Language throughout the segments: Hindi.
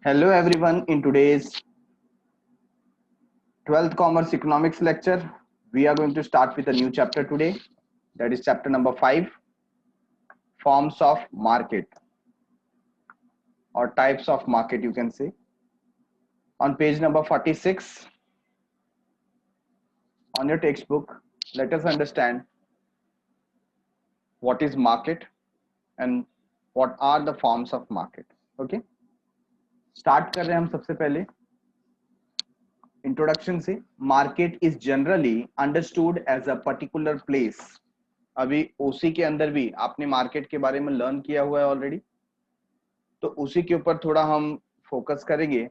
Hello everyone, in today's 12th Commerce Economics lecture, we are going to start with a new chapter today. That is chapter number 5, Forms of Market or Types of Market, you can say. On page number 46 on your textbook, let us understand what is market and what are the forms of market. Okay, start कर रहे हैं हम सबसे पहले इंट्रोडक्शन से. Market is generally understood as a particular place. अभी ओसी के अंदर भी आपने मार्केट के बारे में लर्न किया हुआ है ऑलरेडी, तो उसी के ऊपर थोड़ा हम फोकस करेंगे.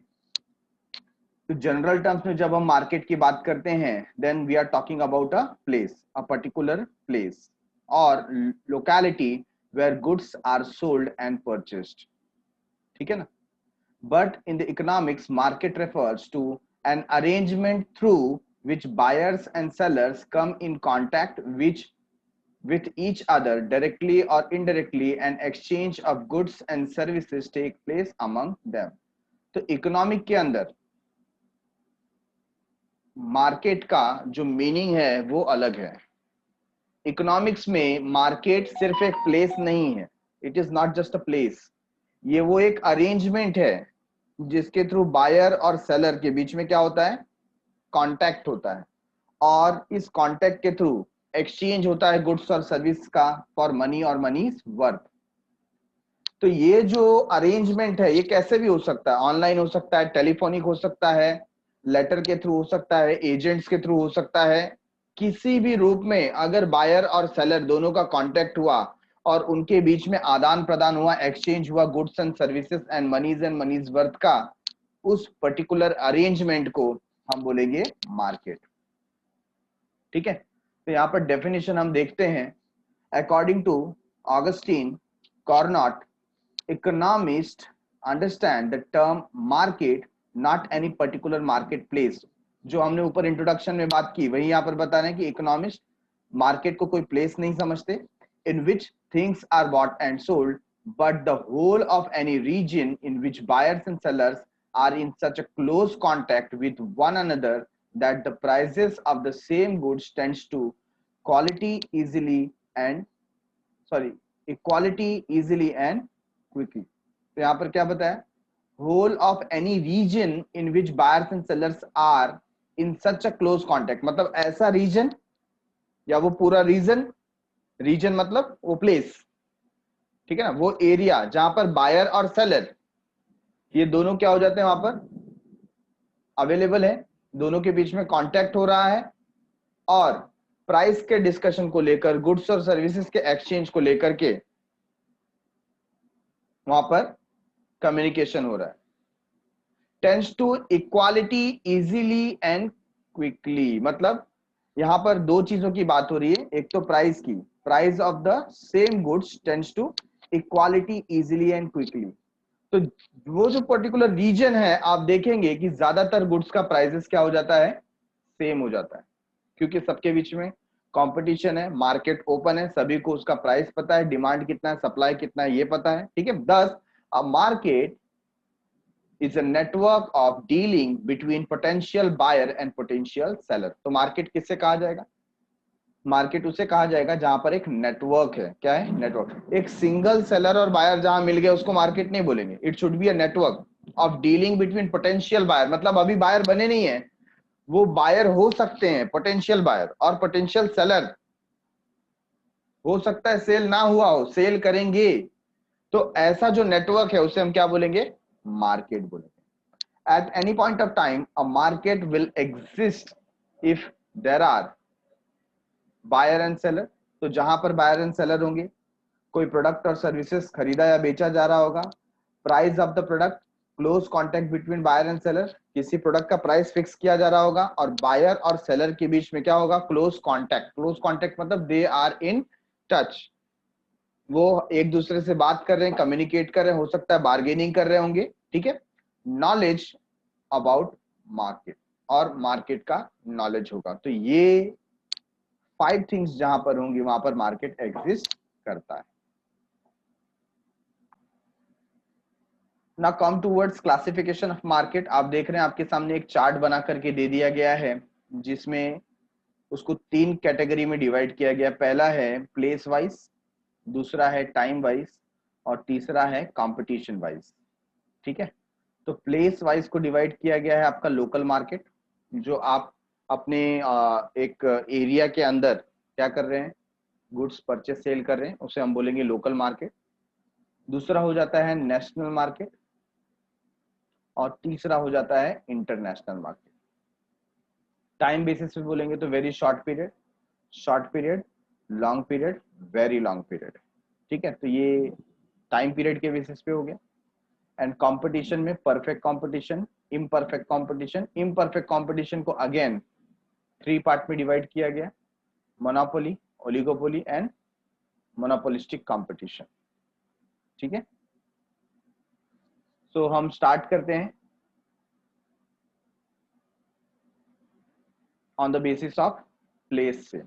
तो जनरल टर्म्स में जब हम मार्केट की बात करते हैं, then we are talking about a place, a particular place और locality where goods are sold and purchased. ठीक है ना. But in the economics, market refers to an arrangement through which buyers and sellers come in contact with each other directly or indirectly, and exchange of goods and services take place among them. तो इकोनॉमिक के अंदर मार्केट का जो मीनिंग है वो अलग है. इकोनॉमिक्स में मार्केट सिर्फ एक प्लेस नहीं है. It is not just a place. ये वो एक अरेंजमेंट है जिसके थ्रू बायर और सेलर के बीच में क्या होता है, कांटेक्ट होता है, और इस कांटेक्ट के थ्रू एक्सचेंज होता है गुड्स और सर्विस का फॉर मनी और मनीज वर्थ. तो ये जो अरेंजमेंट है ये कैसे भी हो सकता है. ऑनलाइन हो सकता है, टेलीफोनिक हो सकता है, लेटर के थ्रू हो सकता है, एजेंट्स के थ्रू हो सकता है. किसी भी रूप में अगर बायर और सेलर दोनों का कांटेक्ट हुआ और उनके बीच में आदान प्रदान हुआ, एक्सचेंज हुआ goods and services and money's worth का, उस पर्टिकुलर अरेंजमेंट को हम बोलेंगे मार्केट. ठीक है. तो यहाँ पर डेफिनेशन हम देखते हैं. According to Augustin Cournot, economist understand the term market not any particular market place. जो हमने ऊपर इंट्रोडक्शन में बात की वही यहाँ पर बता रहे हैं कि इकोनॉमिस्ट मार्केट को कोई प्लेस नहीं समझते in which things are bought and sold, but the whole of any region in which buyers and sellers are in such a close contact with one another that the prices of the same goods tends to equality easily and quickly. तो यहाँ पर क्या बताया, whole of any region in which buyers and sellers are in such a close contact, मतलब ऐसा रीजन या वो पूरा रीजन मतलब वो प्लेस. ठीक है ना, वो एरिया जहां पर बायर और सेलर ये दोनों क्या हो जाते हैं, वहां पर अवेलेबल है, दोनों के बीच में कांटेक्ट हो रहा है और प्राइस के डिस्कशन को लेकर, गुड्स और सर्विसेज के एक्सचेंज को लेकर के वहां पर कम्युनिकेशन हो रहा है. Tends to equality easily and quickly, मतलब यहां पर दो चीजों की बात हो रही है. एक तो प्राइस की, price of the same goods tends to equality easily and quickly. तो वो जो पर्टिकुलर रीजन है, आप देखेंगे कि ज्यादातर गुड्स का प्राइसेस क्या हो जाता है, सेम हो जाता है, क्योंकि सबके बीच में कंपटीशन है, मार्केट ओपन है, सभी को उसका प्राइस पता है, डिमांड कितना है, सप्लाई कितना है, ये पता है. ठीक है. दस a market is a network of dealing between potential buyer and potential seller. तो मार्केट किससे कहा जाएगा, मार्केट उसे कहा जाएगा जहां पर एक नेटवर्क है. क्या है, नेटवर्क. एक सिंगल सेलर और बायर जहां मिल गए उसको मार्केट नहीं बोलेंगे. It should be a network of dealing between potential buyer, मतलब अभी बायर बने नहीं है, वो बायर हो सकते हैं पोटेंशियल बायर, और पोटेंशियल सेलर हो सकता है सेल ना हुआ हो, सेल करेंगे. तो ऐसा जो नेटवर्क है उसे हम क्या बोलेंगे, मार्केट बोलेंगे. At any point of time, a market will exist if there are buyer and seller. तो जहां पर buyer and seller होंगे, कोई प्रोडक्ट और सर्विसेज खरीदा या बेचा जा रहा होगा, price of the product, close contact between buyer and seller, किसी प्रोडक्ट का प्राइस फिक्स किया जा रहा होगा और बायर और सेलर के बीच में क्या होगा, क्लोज कॉन्टेक्ट. क्लोज कॉन्टेक्ट मतलब दे आर इन टच, वो एक दूसरे से बात कर रहे हैं, कम्युनिकेट कर रहे हैं, हो सकता है बार्गेनिंग कर रहे होंगे. ठीक है. नॉलेज अबाउट मार्केट, और मार्केट का नॉलेज होगा. तो ये 5 थिंग्स जहां पर होंगी वहां पर मार्केट एग्जिस्ट करता है. ना come towards classification of market. आप देख रहे हैं आपके सामने एक चार्ट बना करके दे दिया गया है जिसमें उसको 3 कैटेगरी में डिवाइड किया गया। पहला है प्लेस वाइज, दूसरा है टाइम वाइज और तीसरा है कंपटीशन वाइज। ठीक है, तो प्लेस वाइज को डिवाइड किया गया है आपका लोकल मार्केट, जो आप अपने एक एरिया के अंदर क्या कर रहे हैं, गुड्स परचेस सेल कर रहे हैं, उसे हम बोलेंगे लोकल मार्केट। दूसरा हो जाता है नेशनल मार्केट और तीसरा हो जाता है इंटरनेशनल मार्केट। टाइम बेसिस पे बोलेंगे तो very short period, short period, long period, very long period. ठीक है, तो ये टाइम पीरियड के बेसिस पे हो गया। एंड कंपटीशन में perfect competition, imperfect competition. Imperfect competition को अगेन 3 पार्ट में डिवाइड किया गया, monopoly, oligopoly and monopolistic competition. ठीक है, सो हम स्टार्ट करते हैं on the basis of place से।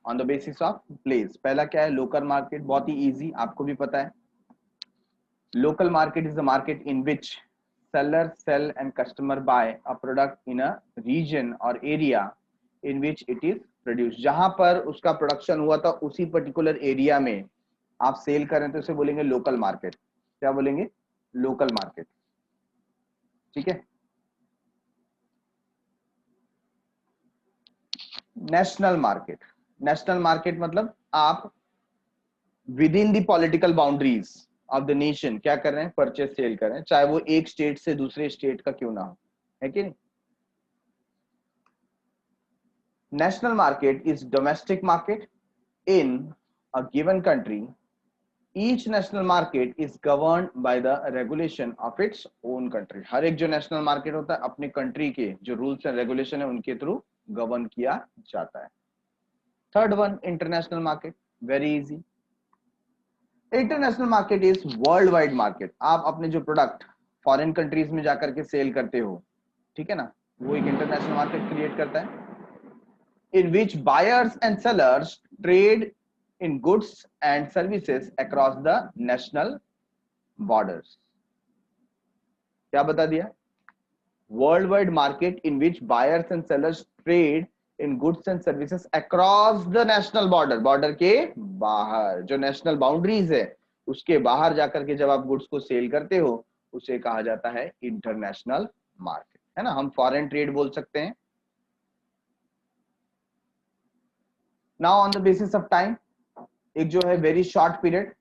On the basis of place पहला क्या है, लोकल मार्केट, बहुत ही इजी, आपको भी पता है। Local market is the market in which seller sell and customer buy a product in a region or area in which it is produced। जहां पर उसका प्रोडक्शन हुआ था उसी पर्टिकुलर एरिया में आप सेल करें तो उसे बोलेंगे लोकल मार्केट। क्या बोलेंगे, लोकल मार्केट। ठीक है, नेशनल मार्केट। नेशनल मार्केट मतलब आप with in the political boundaries of the nation क्या कर रहे हैं, परचेस सेल कर रहे हैं, चाहे वो एक स्टेट से दूसरे स्टेट का क्यों ना हो, है कि नहीं। National market is domestic market in a given country. Each national market is governed by the regulation of its own country। हर एक जो नेशनल मार्केट होता है अपने कंट्री के जो रूल्स एंड रेगुलेशन है उनके थ्रू गवर्न किया जाता है। Third one, international market, very easy. International market is world wide market. आप अपने जो प्रोडक्ट फॉरेन कंट्रीज में जाकर के सेल करते हो, ठीक है ना, वो एक इंटरनेशनल मार्केट क्रिएट करता है। In which buyers and sellers trade in goods and services across the national borders। क्या बता दिया, worldwide market in which buyers and sellers trade in goods and services across the national border। Border के बाहर, जो नेशनल बाउंड्रीज है उसके बाहर जाकर के जब आप गुड्स को सेल करते हो उसे कहा जाता है इंटरनेशनल मार्केट, है ना। हम फॉरेन ट्रेड बोल सकते हैं। Now on the basis of time, एक जो है very short period.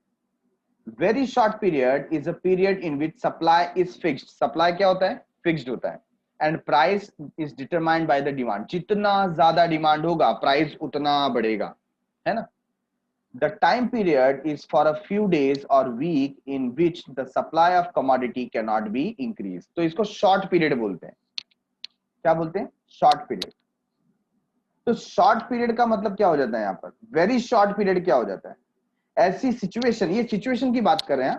Very short period is a period in which supply is fixed. Supply क्या होता है, फिक्स्ड होता है। And price is determined by the demand. जितना ज्यादा डिमांड होगा प्राइस उतना बढ़ेगा, है ना। The time period is for a few days or week in which the supply of commodity can not be increase. तो इसको शॉर्ट पीरियड बोलते हैं। क्या बोलते हैं, शॉर्ट पीरियड। तो शॉर्ट पीरियड का मतलब क्या हो जाता है यहाँ पर, वेरी शॉर्ट पीरियड क्या हो जाता है, ऐसी सिचुएशन, ये सिचुएशन की बात कर रहे हैं,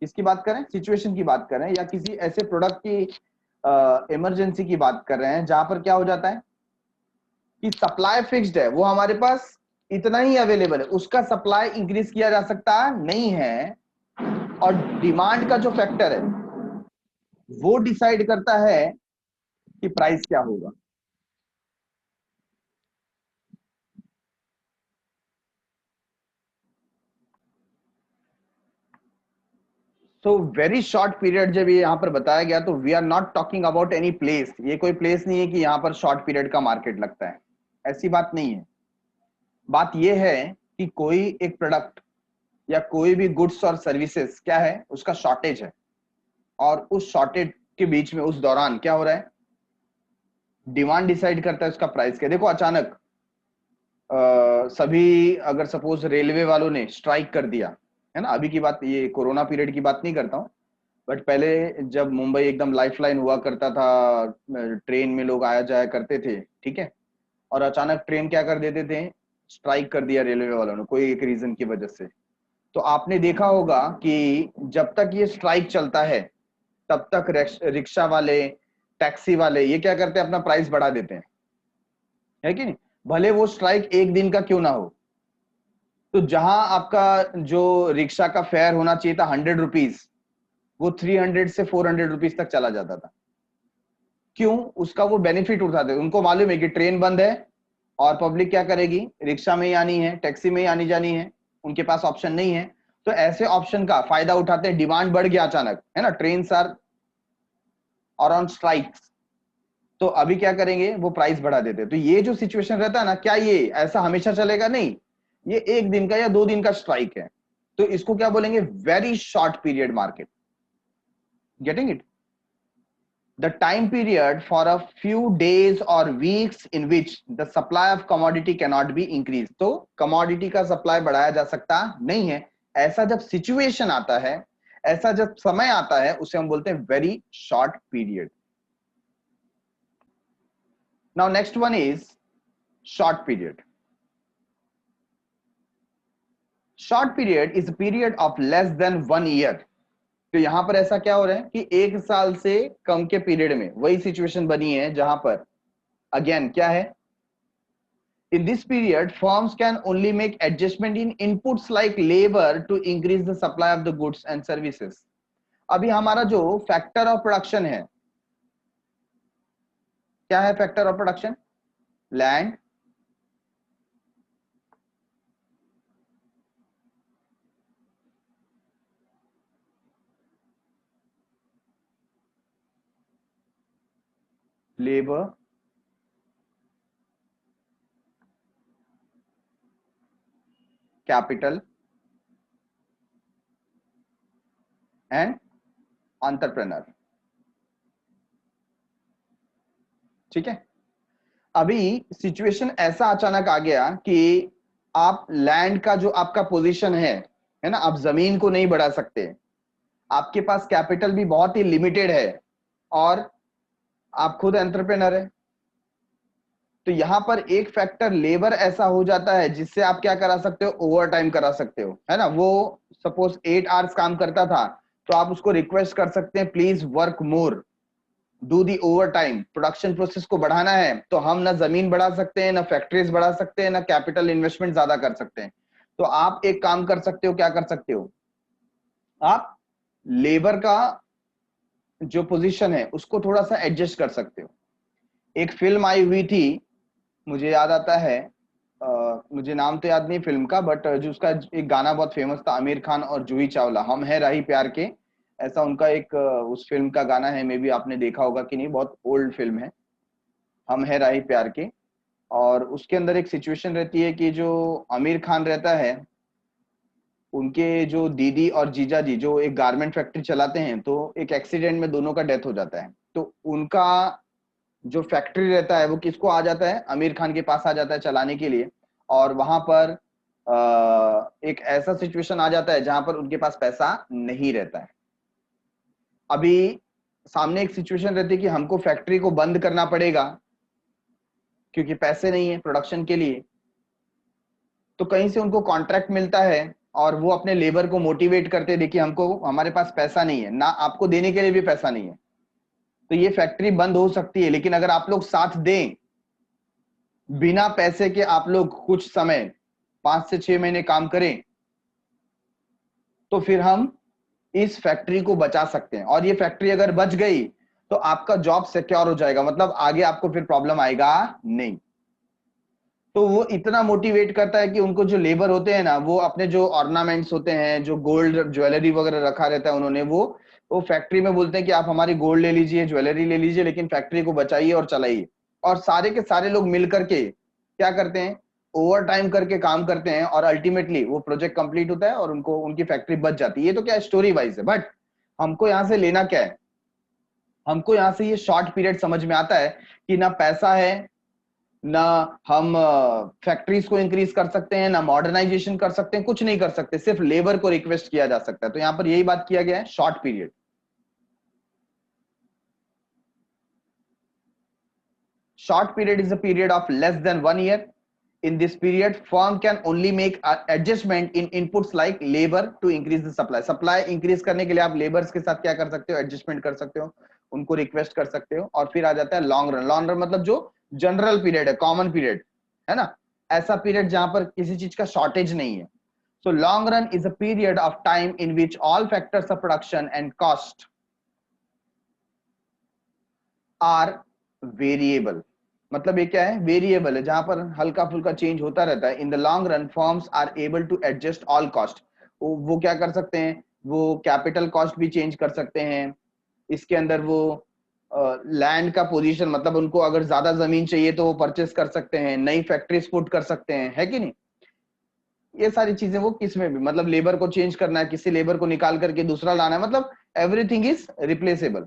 किसकी बात कर रहे हैं, सिचुएशन की बात कर रहे हैं, या किसी ऐसे प्रोडक्ट की इमरजेंसी की बात कर रहे हैं जहां पर क्या हो जाता है कि सप्लाई फिक्स्ड है, वो हमारे पास इतना ही अवेलेबल है, उसका सप्लाई इंक्रीज किया जा सकता नहीं है, और डिमांड का जो फैक्टर है वो डिसाइड करता है कि प्राइस क्या होगा। सो वेरी शॉर्ट पीरियड जब ये यहाँ पर बताया गया तो we are not talking about any place. ये कोई प्लेस नहीं है कि यहाँ पर शॉर्ट पीरियड का मार्केट लगता है, ऐसी बात नहीं है। बात ये है कि कोई एक प्रोडक्ट या कोई भी गुड्स और सर्विसेज क्या है, उसका शॉर्टेज है, और उस शॉर्टेज के बीच में उस दौरान क्या हो रहा है, डिमांड डिसाइड करता है उसका प्राइस क्या। देखो अचानक सभी, अगर सपोज रेलवे वालों ने स्ट्राइक कर दिया, है ना, अभी की बात, ये कोरोना पीरियड की बात नहीं करता हूँ, बट पहले जब मुंबई एकदम लाइफलाइन हुआ करता था, ट्रेन में लोग आया जाया करते थे, ठीक है, और अचानक ट्रेन क्या कर देते थे, स्ट्राइक कर दिया रेलवे वालों ने कोई एक रीजन की वजह से। तो आपने देखा होगा कि जब तक ये स्ट्राइक चलता है तब तक रिक्शा वाले, टैक्सी वाले ये क्या करते हैं, अपना प्राइस बढ़ा देते हैं, है कि नहीं, भले वो स्ट्राइक एक दिन का क्यों ना हो। तो जहां आपका जो रिक्शा का फेयर होना चाहिए था 100 रुपीज, वो 300 से 400 रुपीज तक चला जाता था। क्यों? उसका वो बेनिफिट उठाते, उनको मालूम है कि ट्रेन बंद है और पब्लिक क्या करेगी, रिक्शा में ही आनी है, टैक्सी में ही आनी जानी है, उनके पास ऑप्शन नहीं है। तो ऐसे ऑप्शन का फायदा उठाते हैं, डिमांड बढ़ गया अचानक, है ना, ट्रेन आर ऑन स्ट्राइक्स, तो अभी क्या करेंगे, वो प्राइस बढ़ा देते हैं। तो ये जो सिचुएशन रहता है ना, क्या ये ऐसा हमेशा चलेगा? नहीं, ये एक दिन का या 2 दिन का स्ट्राइक है। तो इसको क्या बोलेंगे, very short period market. Getting it? The time period for a few days or weeks in which the supply of commodity cannot be increased। तो commodity का supply बढ़ाया जा सकता नहीं है। ऐसा जब situation आता है, ऐसा जब समय आता है, उसे हम बोलते हैं very short period। Now next one is short period। Short period is a period of less than 1 year। तो यहां पर ऐसा क्या हो रहा है कि 1 साल से कम के पीरियड में वही सिचुएशन बनी है, जहां पर अगेन क्या है, in this period firms can only make adjustment in inputs like labor to increase the supply of the goods and services। अभी हमारा जो फैक्टर ऑफ प्रोडक्शन है, क्या है factor of production? Land, labour, capital and entrepreneur. ठीक है, अभी सिचुएशन ऐसा अचानक आ गया कि आप लैंड का जो आपका पोजीशन है ना, आप जमीन को नहीं बढ़ा सकते, आपके पास कैपिटल भी बहुत ही लिमिटेड है, और आप खुद एंटरप्रेन्योर है। तो यहां पर एक फैक्टर लेबर ऐसा हो जाता है जिससे आप क्या करा सकते हो, ओवर टाइम करा सकते हो, है ना। वो सपोज 8 आवर्स काम करता था, तो आप उसको रिक्वेस्ट कर सकते हैं, please work more, do the over time, production process को बढ़ाना है। तो हम ना जमीन बढ़ा सकते हैं, ना फैक्ट्रीज बढ़ा सकते हैं, ना कैपिटल इन्वेस्टमेंट ज्यादा कर सकते हैं। तो आप एक काम कर सकते हो, क्या कर सकते हो, आप लेबर का जो पोजीशन है उसको थोड़ा सा एडजस्ट कर सकते हो। एक फिल्म आई हुई थी, मुझे याद आता है, मुझे नाम तो याद नहीं फिल्म का, बट जो उसका एक गाना बहुत फेमस था, आमिर खान और जूही चावला, हम है राही प्यार के, ऐसा उनका एक उस फिल्म का गाना है। मे बी आपने देखा होगा कि नहीं, बहुत ओल्ड फिल्म है, हम है राही प्यार के। और उसके अंदर एक सिचुएशन रहती है कि जो आमिर खान रहता है, उनके जो दीदी और जीजा जी जो एक गारमेंट फैक्ट्री चलाते हैं, तो एक एक्सीडेंट में दोनों का डेथ हो जाता है। तो उनका जो फैक्ट्री रहता है वो किसको आ जाता है, आमिर खान के पास आ जाता है चलाने के लिए। और वहां पर एक ऐसा सिचुएशन आ जाता है जहां पर उनके पास पैसा नहीं रहता है। अभी सामने एक सिचुएशन रहती है कि हमको फैक्ट्री को बंद करना पड़ेगा क्योंकि पैसे नहीं है प्रोडक्शन के लिए। तो कहीं से उनको कॉन्ट्रैक्ट मिलता है और वो अपने लेबर को मोटिवेट करते हैं, देखिए हमको, हमारे पास पैसा नहीं है ना, आपको देने के लिए भी पैसा नहीं है, तो ये फैक्ट्री बंद हो सकती है, लेकिन अगर आप लोग साथ दें, बिना पैसे के आप लोग कुछ समय 5 से 6 महीने काम करें, तो फिर हम इस फैक्ट्री को बचा सकते हैं। और ये फैक्ट्री अगर बच गई तो आपका जॉब सिक्योर हो जाएगा, मतलब आगे आपको फिर प्रॉब्लम आएगा नहीं। तो वो इतना मोटिवेट करता है कि उनको जो लेबर होते हैं ना, वो अपने जो ऑर्नामेंट्स होते हैं, जो गोल्ड ज्वेलरी वगैरह रखा रहता है उन्होंने, वो फैक्ट्री में बोलते हैं कि आप हमारी गोल्ड ले लीजिए, ज्वेलरी ले लीजिए, लेकिन फैक्ट्री को बचाइए और चलाइए। और सारे के सारे लोग मिल करके क्या करते हैं, ओवर टाइम करके काम करते हैं, और अल्टीमेटली वो प्रोजेक्ट कंप्लीट होता है और उनको उनकी फैक्ट्री बच जाती है। ये तो क्या स्टोरी वाइज है, बट हमको यहाँ से लेना क्या है, हमको यहाँ से ये शॉर्ट पीरियड समझ में आता है कि ना पैसा है, ना हम फैक्ट्रीज को इंक्रीज कर सकते हैं, ना मॉडर्नाइजेशन कर सकते हैं, कुछ नहीं कर सकते, सिर्फ लेबर को रिक्वेस्ट किया जा सकता है। तो यहां पर यही बात किया गया है, short period. Short period is a period of less than 1 year। In this period, firm can only make adjustment in inputs like labor to increase the supply। Supply increase करने के लिए आप लेबर्स के साथ क्या कर सकते हो, एडजस्टमेंट कर सकते हो, उनको रिक्वेस्ट कर सकते हो। और फिर आ जाता है लॉन्ग रन। लॉन्ग रन मतलब जो जनरल पीरियड है, कॉमन पीरियड है ना, ऐसा पीरियड जहां पर किसी चीज का शॉर्टेज नहीं है। So long run is a period of time in which all factors of production and cost are variable. मतलब ये क्या है, वेरिएबल है, जहां पर हल्का फुल्का चेंज होता रहता है. In the long run firms are able to adjust all cost. वो क्या कर सकते हैं, वो कैपिटल कॉस्ट भी चेंज कर सकते हैं. इसके अंदर वो लैंड का पोजीशन, मतलब उनको अगर ज्यादा जमीन चाहिए तो वो परचेस कर सकते हैं, नई फैक्ट्रीज पुट कर सकते हैं, है कि नहीं. ये सारी चीजें वो किस में भी, मतलब लेबर को चेंज करना है, किसी लेबर को निकाल करके दूसरा लाना है, मतलब everything is replaceable.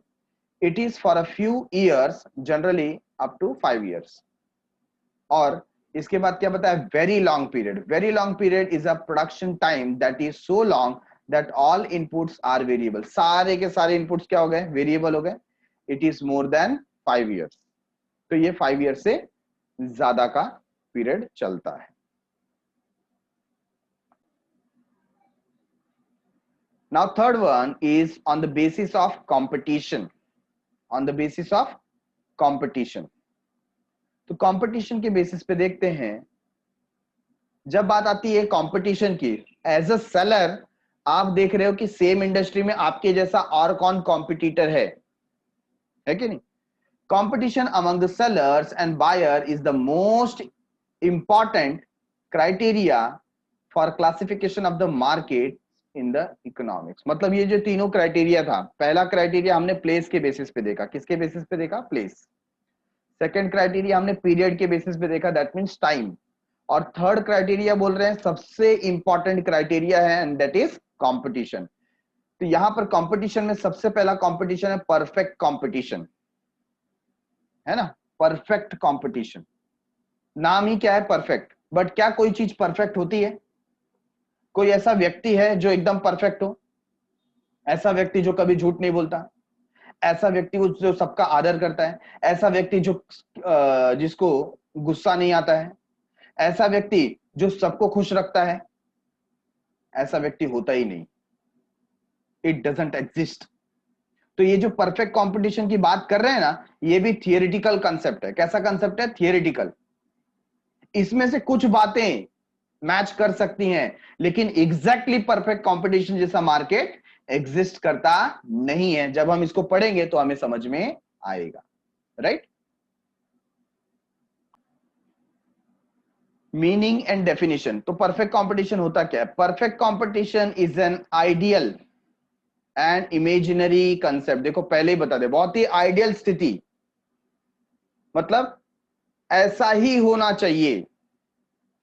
It is for a few years, generally up to 5 years. और इसके बाद क्या बताया, very long period. Very long period is a production time that is so long that all inputs are variable. सारे के सारे इनपुट्स क्या हो गए, वेरिएबल हो गए. It is more then 5 years. तो ये 5 years से ज्यादा का पीरियड चलता है. Now third one is on the basis of competition. On the basis of competition. तो कंपटीशन के बेसिस पे देखते हैं. जब बात आती है कंपटीशन की, एज अ सेलर आप देख रहे हो कि सेम इंडस्ट्री में आपके जैसा और कौन कॉम्पिटिटर है कि नहीं. Competition among the sellers and buyer is the most important criteria for classification of the market in the economics. मतलब ये जो तीनों क्राइटेरिया था, पहला क्राइटेरिया हमने प्लेस के बेसिस पे देखा. किसके बेसिस पे देखा, प्लेस. सेकंड क्राइटेरिया हमने पीरियड के बेसिस पे देखा, दैट मींस टाइम. और थर्ड क्राइटेरिया बोल रहे हैं सबसे इंपॉर्टेंट क्राइटेरिया है, एंड दैट इज कंपटीशन. तो यहां पर कंपटीशन में सबसे पहला कंपटीशन है परफेक्ट कंपटीशन, है ना. परफेक्ट कंपटीशन, नाम ही क्या है, परफेक्ट. बट क्या कोई चीज परफेक्ट होती है? कोई ऐसा व्यक्ति है जो एकदम परफेक्ट हो? ऐसा व्यक्ति जो कभी झूठ नहीं बोलता, ऐसा व्यक्ति जो सबका आदर करता है, ऐसा व्यक्ति जो जिसको गुस्सा नहीं आता है, ऐसा व्यक्ति जो सबको खुश रखता है, ऐसा व्यक्ति होता ही नहीं. It doesn't exist. तो ये जो परफेक्ट कंपटीशन की बात कर रहे हैं ना, ये भी थियोरेटिकल कंसेप्ट है. कैसा कंसेप्ट है, थियोरेटिकल. इसमें से कुछ बातें मैच कर सकती हैं, लेकिन एग्जैक्टली परफेक्ट कंपटीशन जैसा मार्केट एग्जिस्ट करता नहीं है. जब हम इसको पढ़ेंगे तो हमें समझ में आएगा, राइट. Meaning and definition. तो परफेक्ट कंपटीशन होता क्या है? Perfect competition is an ideal and imaginary concept. देखो पहले ही बता दे, बहुत ही आइडियल स्थिति, मतलब ऐसा ही होना चाहिए,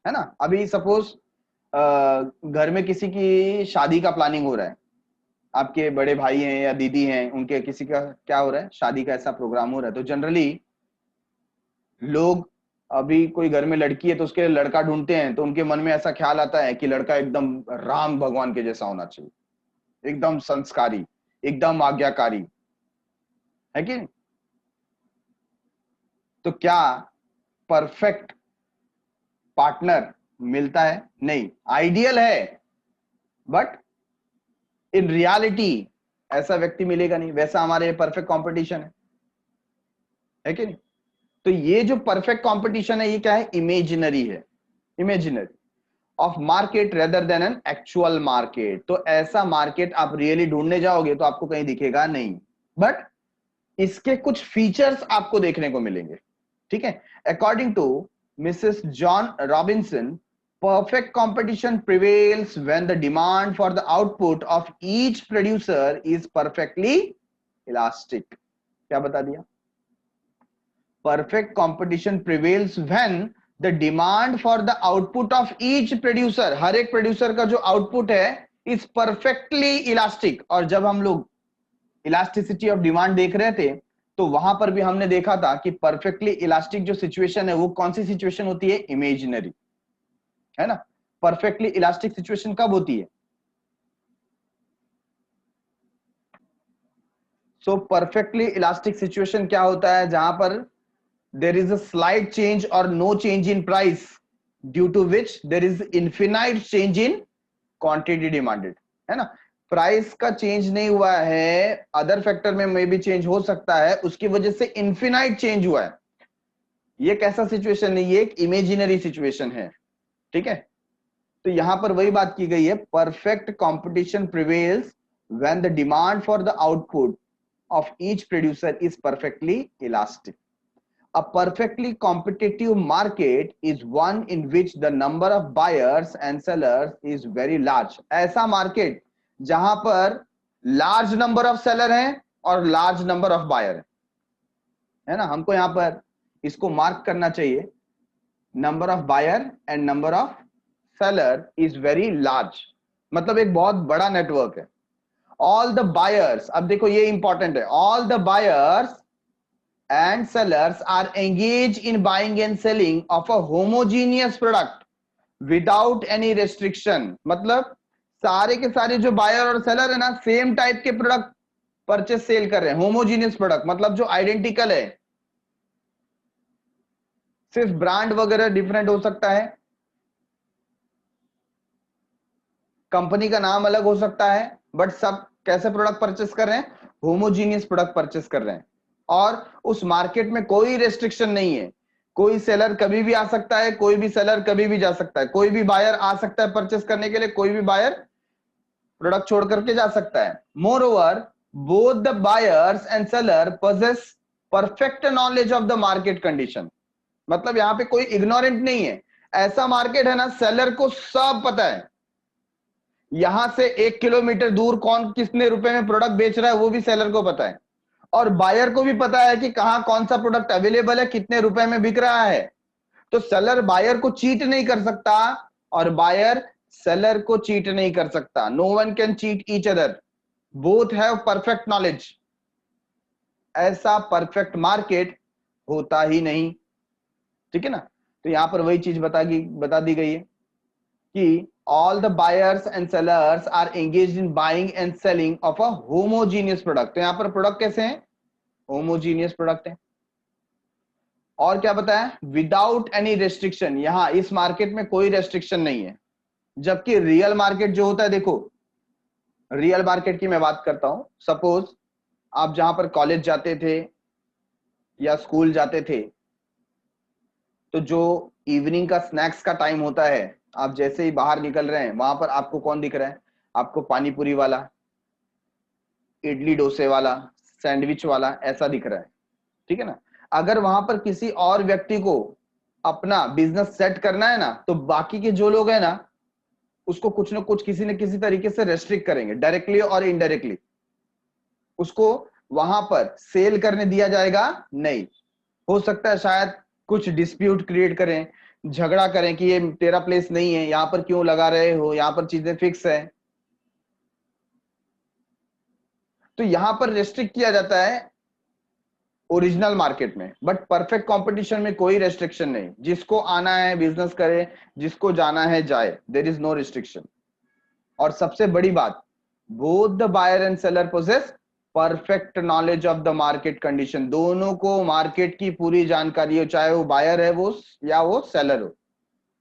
है ना. अभी सपोज घर में किसी की शादी का प्लानिंग हो रहा है, आपके बड़े भाई हैं या दीदी हैं, उनके किसी का क्या हो रहा है, शादी का ऐसा प्रोग्राम हो रहा है. तो जनरली लोग, अभी कोई घर में लड़की है तो उसके लिए लड़का ढूंढते हैं, तो उनके मन में ऐसा ख्याल आता है कि लड़का एकदम राम भगवान के जैसा होना चाहिए, एकदम संस्कारी, एकदम आज्ञाकारी, है कि नहीं. तो क्या परफेक्ट पार्टनर मिलता है? नहीं. आइडियल है, बट इन रियलिटी ऐसा व्यक्ति मिलेगा नहीं. वैसा हमारे परफेक्ट कंपटीशन है कि नहीं. तो ये जो परफेक्ट कंपटीशन है, ये क्या है, इमेजिनरी है. Imaginary of market rather than an actual market. तो ऐसा मार्केट आप रियली ढूंढने जाओगे तो आपको कहीं दिखेगा नहीं, बट इसके कुछ फीचर्स आपको देखने को मिलेंगे. ठीक है. According to Mrs John Robinson, perfect competition prevails when the demand for the output of each producer is perfectly elastic. क्या बता दिया? Perfect competition prevails when the demand for the output of each producer, हर एक प्रोड्यूसर का जो आउटपुट है, is perfectly elastic. और जब हम लोग इलास्टिसिटी ऑफ डिमांड देख रहे थे, तो वहां पर भी हमने देखा था कि परफेक्टली इलास्टिक जो सिचुएशन है, वो कौन सी सिचुएशन होती है, इमेजिनरी, है ना. परफेक्टली इलास्टिक सिचुएशन कब होती है? सो परफेक्टली इलास्टिक सिचुएशन क्या होता है, जहां पर there is a slight change or no change in price, due to which there is infinite change in quantity demanded, है ना. प्राइस का चेंज नहीं हुआ है, अदर फैक्टर में मे भी चेंज हो सकता है, उसकी वजह से इनफिनाइट चेंज हुआ है. ये कैसा सिचुएशन है? ये एक इमेजिनरी सिचुएशन है. ठीक है. तो यहां पर वही बात की गई है, perfect competition prevails when the demand for the output of each producer is perfectly elastic. A perfectly competitive market is one in which the number of buyers and sellers is very large. ऐसा मार्केट जहां पर लार्ज नंबर ऑफ सेलर हैं और लार्ज नंबर ऑफ बायर है ना। हमको यहां पर इसको मार्क करना चाहिए, number of buyer and number of seller is very large, मतलब एक बहुत बड़ा नेटवर्क है। ऑल द बायर्स, अब देखो ये इंपॉर्टेंट है, all the buyers and sellers are engage in buying and selling of a homogeneous product without any restriction. मतलब सारे के सारे जो बायर और सेलर है ना, सेम टाइप के प्रोडक्ट परचेस सेल कर रहे हैं। होमोजीनियस प्रोडक्ट मतलब जो आइडेंटिकल है, सिर्फ ब्रांड वगैरह डिफरेंट हो सकता है, कंपनी का नाम अलग हो सकता है, बट सब कैसे प्रोडक्ट परचेस कर रहे हैं, होमोजीनियस प्रोडक्ट परचेस कर रहे हैं। और उस मार्केट में कोई रेस्ट्रिक्शन नहीं है, कोई सेलर कभी भी आ सकता है, कोई भी सेलर कभी भी जा सकता है, कोई भी बायर आ सकता है परचेस करने के लिए, कोई भी बायर प्रोडक्ट छोड़ करके जा सकता है। Moreover both the buyers and seller possess perfect knowledge of the market condition. मतलब यहां पे कोई इग्नोरेंट नहीं है, ऐसा मार्केट है ना, सेलर को सब पता है। यहां से 1 किलोमीटर दूर कौन कितने रुपए में प्रोडक्ट बेच रहा है वो भी सेलर को पता है, और बायर को भी पता है कि कहां कौन सा प्रोडक्ट अवेलेबल है, कितने रुपए में बिक रहा है। तो सेलर बायर को चीट नहीं कर सकता और बायर सेलर को चीट नहीं कर सकता। No one can cheat each other, both have perfect knowledge. ऐसा परफेक्ट मार्केट होता ही नहीं, ठीक है ना। तो यहां पर वही चीज बता दी गई है कि all the buyers and sellers are engaged in buying and selling of a homogeneous product। तो यहां पर प्रोडक्ट कैसे हैं, homogeneous प्रोडक्ट है। और क्या बताया, विदाउट एनी रेस्ट्रिक्शन, यहां इस मार्केट में कोई रेस्ट्रिक्शन नहीं है। जबकि रियल मार्केट जो होता है, देखो रियल मार्केट की मैं बात करता हूं, सपोज आप जहां पर कॉलेज जाते थे या स्कूल जाते थे, तो जो इवनिंग का स्नैक्स का टाइम होता है, आप जैसे ही बाहर निकल रहे हैं, वहां पर आपको कौन दिख रहा है, आपको पानी पूरी वाला, इडली डोसे वाला, सैंडविच वाला, ऐसा दिख रहा है, ठीक है ना। अगर वहां पर किसी और व्यक्ति को अपना बिजनेस सेट करना है ना, तो बाकी के जो लोग हैं ना, उसको कुछ ना कुछ किसी न किसी तरीके से रेस्ट्रिक्ट करेंगे, डायरेक्टली और इनडायरेक्टली। उसको वहां पर सेल करने दिया जाएगा नहीं। हो सकता है शायद कुछ डिस्प्यूट क्रिएट करें, झगड़ा करें कि ये तेरा प्लेस नहीं है, यहां पर क्यों लगा रहे हो, यहां पर चीजें फिक्स है। तो यहां पर रेस्ट्रिक्ट किया जाता है ओरिजिनल मार्केट में, बट परफेक्ट कंपटीशन में कोई रेस्ट्रिक्शन नहीं। जिसको आना है बिजनेस करे, जिसको जाना है जाए, देयर इज नो रिस्ट्रिक्शन। और सबसे बड़ी बात, both the buyer and seller possess perfect knowledge of the market condition. दोनों को मार्केट की पूरी जानकारी हो, चाहे वो बायर है वो या वो सेलर हो।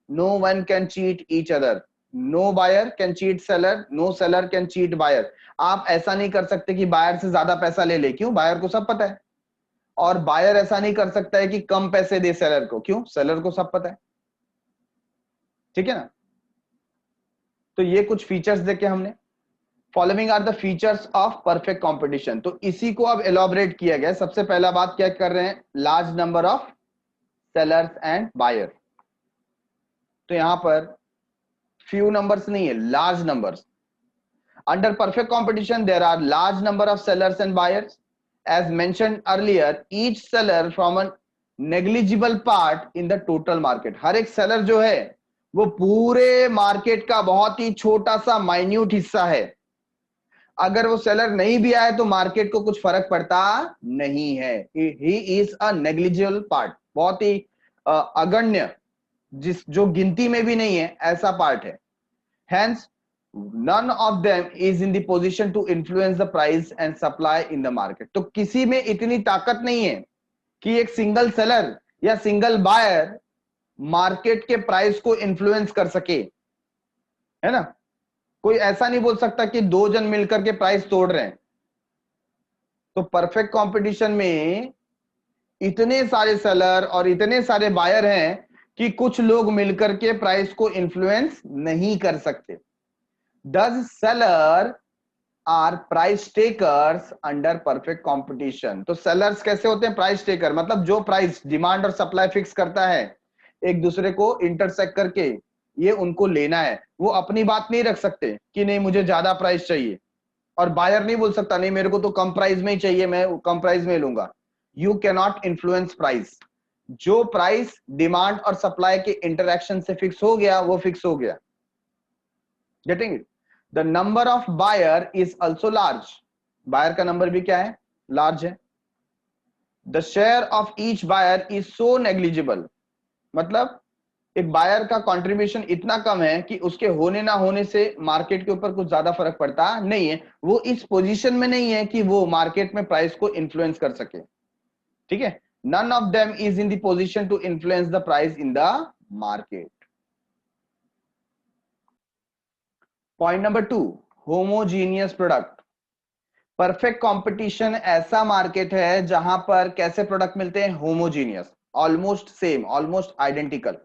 No one can cheat each other, no buyer can cheat seller, no seller can cheat buyer. आप ऐसा नहीं कर सकते कि बायर से ज्यादा पैसा ले ले, क्यों, बायर को सब पता है। और बायर ऐसा नहीं कर सकता है कि कम पैसे दे सेलर को, क्यों, सेलर को सब पता है, ठीक है ना। तो ये कुछ फीचर्स देखे हमने। Following are the features of perfect competition. तो इसी को अब एलॉबरेट किया गया। सबसे पहला बात क्या कर रहे हैं, large number of sellers and buyer. तो यहां पर फ्यू नंबर्स नहीं है, large numbers. Under perfect competition there are large number of sellers and buyers. As mentioned earlier, each seller from a negligible part in the total market. हर एक सेलर जो है वो पूरे मार्केट का बहुत ही छोटा सा माइन्यूट हिस्सा है। अगर वो सेलर नहीं भी आए तो मार्केट को कुछ फर्क पड़ता नहीं है। He is a negligible part, बहुत ही अगण्य, जिस जो गिनती में भी नहीं है, ऐसा पार्ट है। Hence, none of them is in the position to influence the price and supply in the market। तो किसी में इतनी ताकत नहीं है कि एक सिंगल सेलर या सिंगल बायर मार्केट के प्राइस को इन्फ्लुएंस कर सके, है ना। कोई ऐसा नहीं बोल सकता कि दो जन मिलकर के प्राइस तोड़ रहे हैं। तो परफेक्ट कंपटीशन में इतने सारे सेलर और इतने सारे बायर हैं कि कुछ लोग मिलकर के प्राइस को इन्फ्लुएंस नहीं कर सकते। Thus seller are price takers under perfect competition. तो सेलर्स कैसे होते हैं? प्राइस टेकर, मतलब जो प्राइस डिमांड और सप्लाई फिक्स करता है एक दूसरे को इंटरसेक्ट करके, ये उनको लेना है। वो अपनी बात नहीं रख सकते कि नहीं मुझे ज्यादा प्राइस चाहिए, और बायर नहीं बोल सकता नहीं मेरे को तो कम प्राइस में ही चाहिए, मैं कम प्राइस में लूंगा। You can not influence price. जो प्राइस डिमांड और सप्लाई के इंटरेक्शन से फिक्स हो गया वो फिक्स हो गया। Getting it? The number of buyer is also large. Buyer का नंबर भी क्या है? लार्ज है। The share of each buyer is so negligible. मतलब एक बायर का कंट्रीब्यूशन इतना कम है कि उसके होने ना होने से मार्केट के ऊपर कुछ ज्यादा फर्क पड़ता नहीं है। वो इस पोजीशन में नहीं है कि वो मार्केट में प्राइस को इन्फ्लुएंस कर सके। ठीक है? None of them is in the position to influence the price in the market. Point number 2, homogeneous product. Perfect competition ऐसा मार्केट है जहां पर कैसे प्रोडक्ट मिलते हैं? Homogeneous, almost same, almost identical.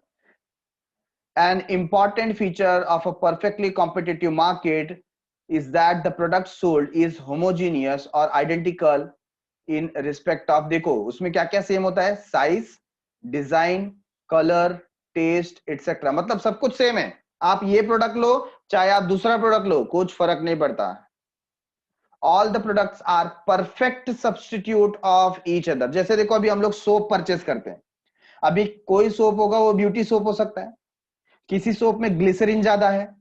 An important feature of a perfectly competitive market is that the product sold is homogeneous or identical in respect of, देखो उसमें क्या क्या सेम होता है? Size, design, colour, taste etcetera. मतलब सब कुछ सेम है। आप ये प्रोडक्ट लो चाहे आप दूसरा प्रोडक्ट लो, कुछ फर्क नहीं पड़ता। All the products are perfect substitute of each other. जैसे देखो अभी हम लोग सोप परचेस करते हैं, अभी कोई सोप होगा वो ब्यूटी सोप हो सकता है, किसी सोप में ग्लिसरीन ज्यादा है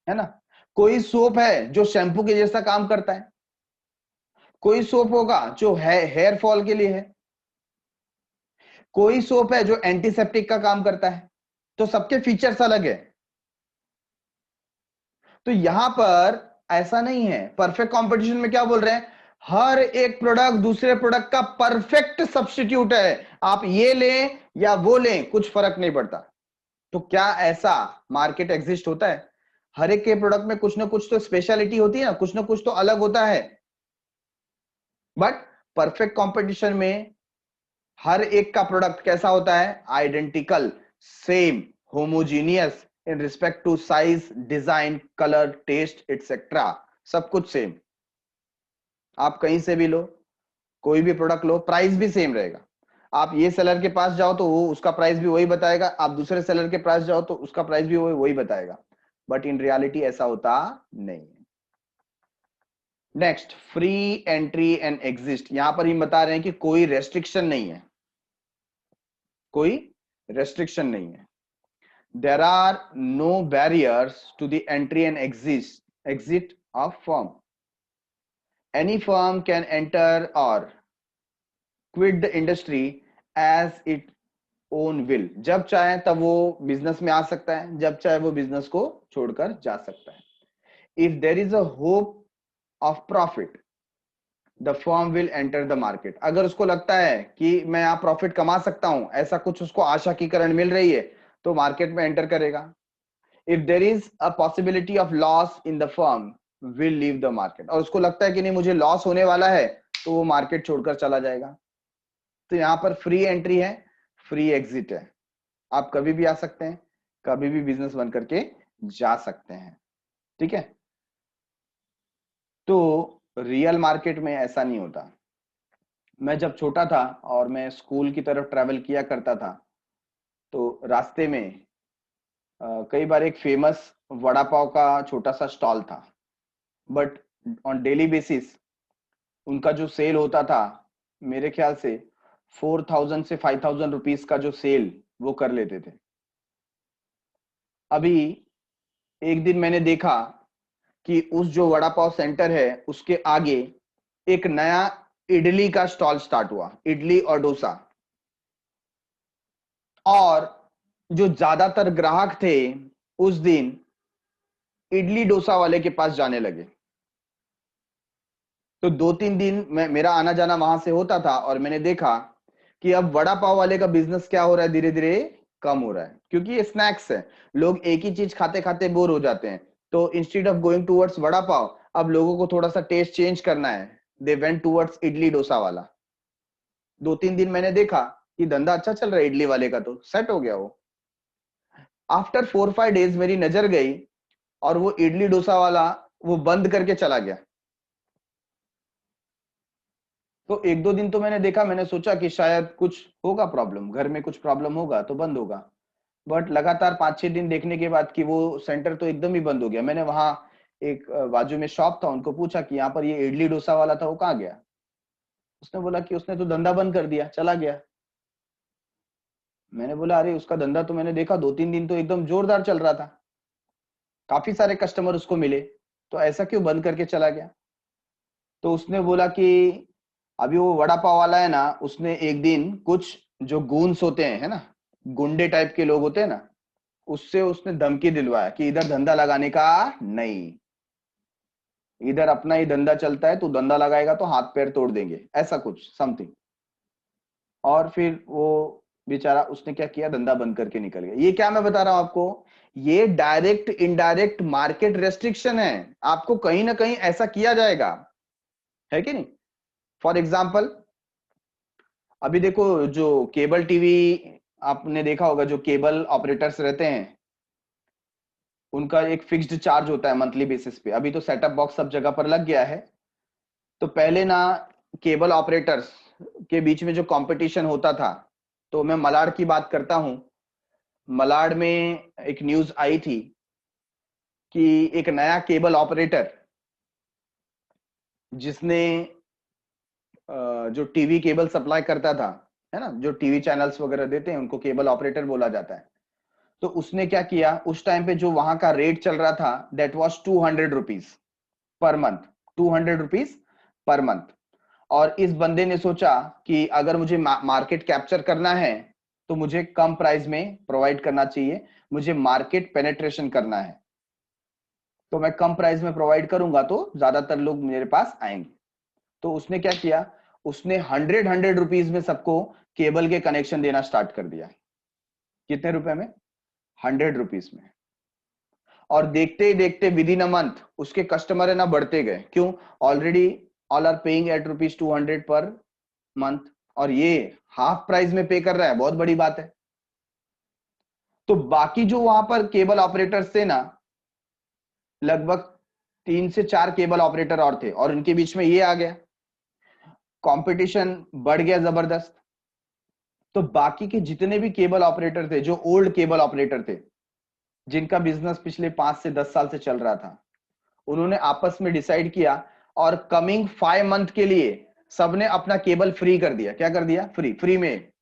ना। कोई सोप है जो शैम्पू के जैसा काम करता है, कोई सोप होगा जो हेयर फॉल के लिए है, कोई सोप है जो एंटीसेप्टिक का काम करता है। तो सबके फीचर्स अलग है। तो यहां पर ऐसा नहीं है। परफेक्ट कंपटीशन में क्या बोल रहे हैं? हर एक प्रोडक्ट दूसरे प्रोडक्ट का परफेक्ट सब्स्टिट्यूट है। आप ये लें या वो लें कुछ फर्क नहीं पड़ता। तो क्या ऐसा मार्केट एग्जिस्ट होता है? हर एक के प्रोडक्ट में कुछ ना कुछ तो स्पेशलिटी होती है ना, कुछ ना कुछ तो अलग होता है। बट परफेक्ट कंपटीशन में हर एक का प्रोडक्ट कैसा होता है? Identical, same, homogeneous in respect to size, design, colour, taste etcetera. सब कुछ सेम। आप कहीं से भी लो, कोई भी प्रोडक्ट लो, प्राइस भी सेम रहेगा। आप ये सेलर के पास जाओ तो वो उसका प्राइस भी वही बताएगा, आप दूसरे सेलर के पास जाओ तो उसका प्राइस भी वही बताएगा। बट इन रियलिटी ऐसा होता नहीं है। Next, free entry and exist. यहां पर हम बता रहे हैं कि कोई रेस्ट्रिक्शन नहीं है, कोई रेस्ट्रिक्शन नहीं है। There are no barriers to the entry and exit of firm. Any firm can enter or quit the industry as it own will. जब चाहे तब वो बिजनेस में आ सकता है, जब चाहे वो बिजनेस को छोड़कर जा सकता है। If there is a hope of profit the firm will enter the market. अगर उसको लगता है कि मैं यहाँ प्रॉफिट कमा सकता हूं, ऐसा कुछ उसको आशा की किरण मिल रही है, तो मार्केट में एंटर करेगा। If there is a possibility of loss in the firm will leave the market. और उसको लगता है कि नहीं मुझे लॉस होने वाला है, तो वो मार्केट छोड़कर चला जाएगा। तो यहां पर फ्री एंट्री है, फ्री एग्जिट है। आप कभी भी आ सकते हैं, कभी भी बिजनेस बंद करके जा सकते हैं। ठीक है? तो रियल मार्केट में ऐसा नहीं होता। मैं जब छोटा था और मैं स्कूल की तरफ ट्रैवल किया करता था, तो रास्ते में कई बार एक फेमस वड़ा पाव का छोटा सा स्टॉल था। बट ऑन डेली बेसिस उनका जो सेल होता था, मेरे ख्याल से 4,000 से 5,000 रुपीज का जो सेल वो कर लेते थे। अभी एक दिन मैंने देखा कि उस जो वड़ा पाव सेंटर है उसके आगे एक नया इडली का स्टॉल स्टार्ट हुआ, इडली और डोसा। और जो ज्यादातर ग्राहक थे उस दिन इडली डोसा वाले के पास जाने लगे। तो 2-3 दिन मेरा आना जाना वहां से होता था, और मैंने देखा कि अब वड़ा पाव वाले का बिजनेस क्या हो रहा है, धीरे धीरे कम हो रहा है। क्योंकि ये स्नैक्स है, लोग एक ही चीज खाते खाते बोर हो जाते हैं। तो instead of going towards vada pav, अब लोगों को थोड़ा सा टेस्ट चेंज करना है, they went towards idli dosa वाला। 2-3 दिन मैंने देखा कि धंधा अच्छा चल रहा है इडली वाले का, तो सेट हो गया वो। आफ्टर 4-5 डेज मेरी नजर गई और वो इडली डोसा वाला वो बंद करके चला गया। तो 1-2 दिन तो मैंने देखा, मैंने सोचा कि शायद कुछ होगा प्रॉब्लम, घर में कुछ प्रॉब्लम होगा तो बंद होगा। बट लगातार 5-6 दिन देखने के बाद कि वो सेंटर तो एकदम ही बंद हो गया। मैंने वहां एक बाजू में शॉप था, उनको पूछा कि यहाँ पर ये इडली डोसा वाला था वो कहाँ गया। उसने बोला कि उसने तो धंधा बंद कर दिया, चला गया। मैंने बोला अरे उसका धंधा तो मैंने देखा 2-3 दिन तो एकदम जोरदार चल रहा था, काफी सारे कस्टमर उसको मिले, तो ऐसा क्यों बंद करके चला गया। तो उसने बोला कि अभी वो वड़ा पाव वाला है ना, उसने एक दिन कुछ जो गूंस होते हैं, है ना, गुंडे टाइप के लोग होते हैं ना, उससे उसने धमकी दिलवाया कि इधर धंधा लगाने का नहीं, इधर अपना ही धंधा चलता है, तू धंधा लगाएगा तो हाथ पैर तोड़ देंगे, ऐसा कुछ समथिंग। और फिर वो बेचारा उसने क्या किया, धंधा बंद करके निकल गया। ये क्या मैं बता रहा हूं आपको, ये डायरेक्ट इनडायरेक्ट मार्केट रेस्ट्रिक्शन है, आपको कहीं ना कहीं ऐसा किया जाएगा, है कि नहीं। फॉर एग्जाम्पल अभी देखो, जो केबल टीवी आपने देखा होगा, जो केबल ऑपरेटर्स रहते हैं उनका एक फिक्स्ड चार्ज होता है मंथली बेसिस पे। अभी तो सेटअप बॉक्स सब जगह पर लग गया है। तो पहले ना केबल ऑपरेटर्स के बीच में जो कंपटीशन होता था, तो मैं मलाड की बात करता हूं। मलाड में एक न्यूज आई थी कि एक नया केबल ऑपरेटर जिसने जो टीवी केबल सप्लाई करता था, है ना, जो टीवी चैनल्स वगैरह देते हैं उनको केबल ऑपरेटर बोला जाता है। तो उसने क्या किया, उस टाइम पे जो वहां का रेट चल रहा था that was 200 rupees per month, 200 rupees per month. और इस बंदे ने सोचा कि अगर मुझे मार्केट कैप्चर करना है तो मुझे कम प्राइस में प्रोवाइड करना चाहिए, मुझे मार्केट पेनेट्रेशन करना है, तो मैं कम प्राइस में प्रोवाइड करूंगा तो ज्यादातर लोग मेरे पास आएंगे। तो उसने क्या किया, उसने 100 रुपीज में सबको केबल के कनेक्शन देना स्टार्ट कर दिया। कितने रुपए में, 100 रुपीज में। और देखते ही देखते विद इन अ मंथ उसके कस्टमर है ना बढ़ते गए। क्यों, already all are paying at ₹200 per month, और ये हाफ प्राइस में पे कर रहा है, बहुत बड़ी बात है। तो बाकी जो वहां पर केबल ऑपरेटर्स थे ना, लगभग 3 से 4 केबल ऑपरेटर और थे, और इनके बीच में ये आ गया, कंपटीशन बढ़ गया जबरदस्त। तो बाकी के जितने भी केबल ऑपरेटर थे, जो ओल्ड केबल ऑपरेटर थे, जिनका बिजनेस पिछले 5 से 10 साल से चल रहा था, उन्होंने आपस में डिसाइड किया और कमिंग 5 मंथ के लिए सबने अपना केबल फ्री कर दिया। क्या कर दिया, फ्री, फ्री में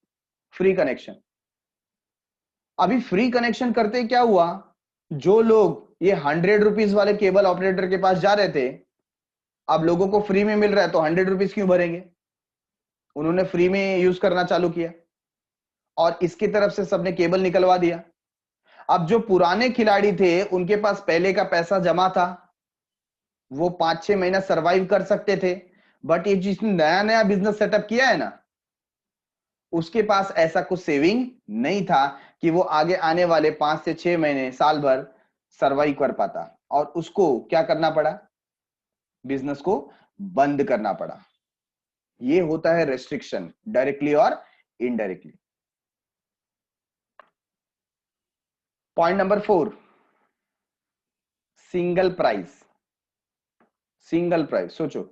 फ्री कनेक्शन। अभी फ्री कनेक्शन करते क्या हुआ, जो लोग ये 100 रुपीज वाले केबल ऑपरेटर के पास जा रहे थे, अब लोगों को फ्री में मिल रहा है तो 100 रुपीज क्यों भरेंगे, उन्होंने फ्री में यूज करना चालू किया और इसकी तरफ से सबने केबल निकलवा दिया। अब जो पुराने खिलाड़ी थे उनके पास पहले का पैसा जमा था, वो 5-6 महीना सरवाइव कर सकते थे। बट ये जिसने नया नया बिजनेस सेटअप किया है ना, उसके पास ऐसा कुछ सेविंग नहीं था कि वो आगे आने वाले 5 से 6 महीने, साल भर सरवाइव कर पाता, और उसको क्या करना पड़ा, बिजनेस को बंद करना पड़ा। ये होता है रेस्ट्रिक्शन, डायरेक्टली और indirectly. Point number 4, single price. Single price, सोचो,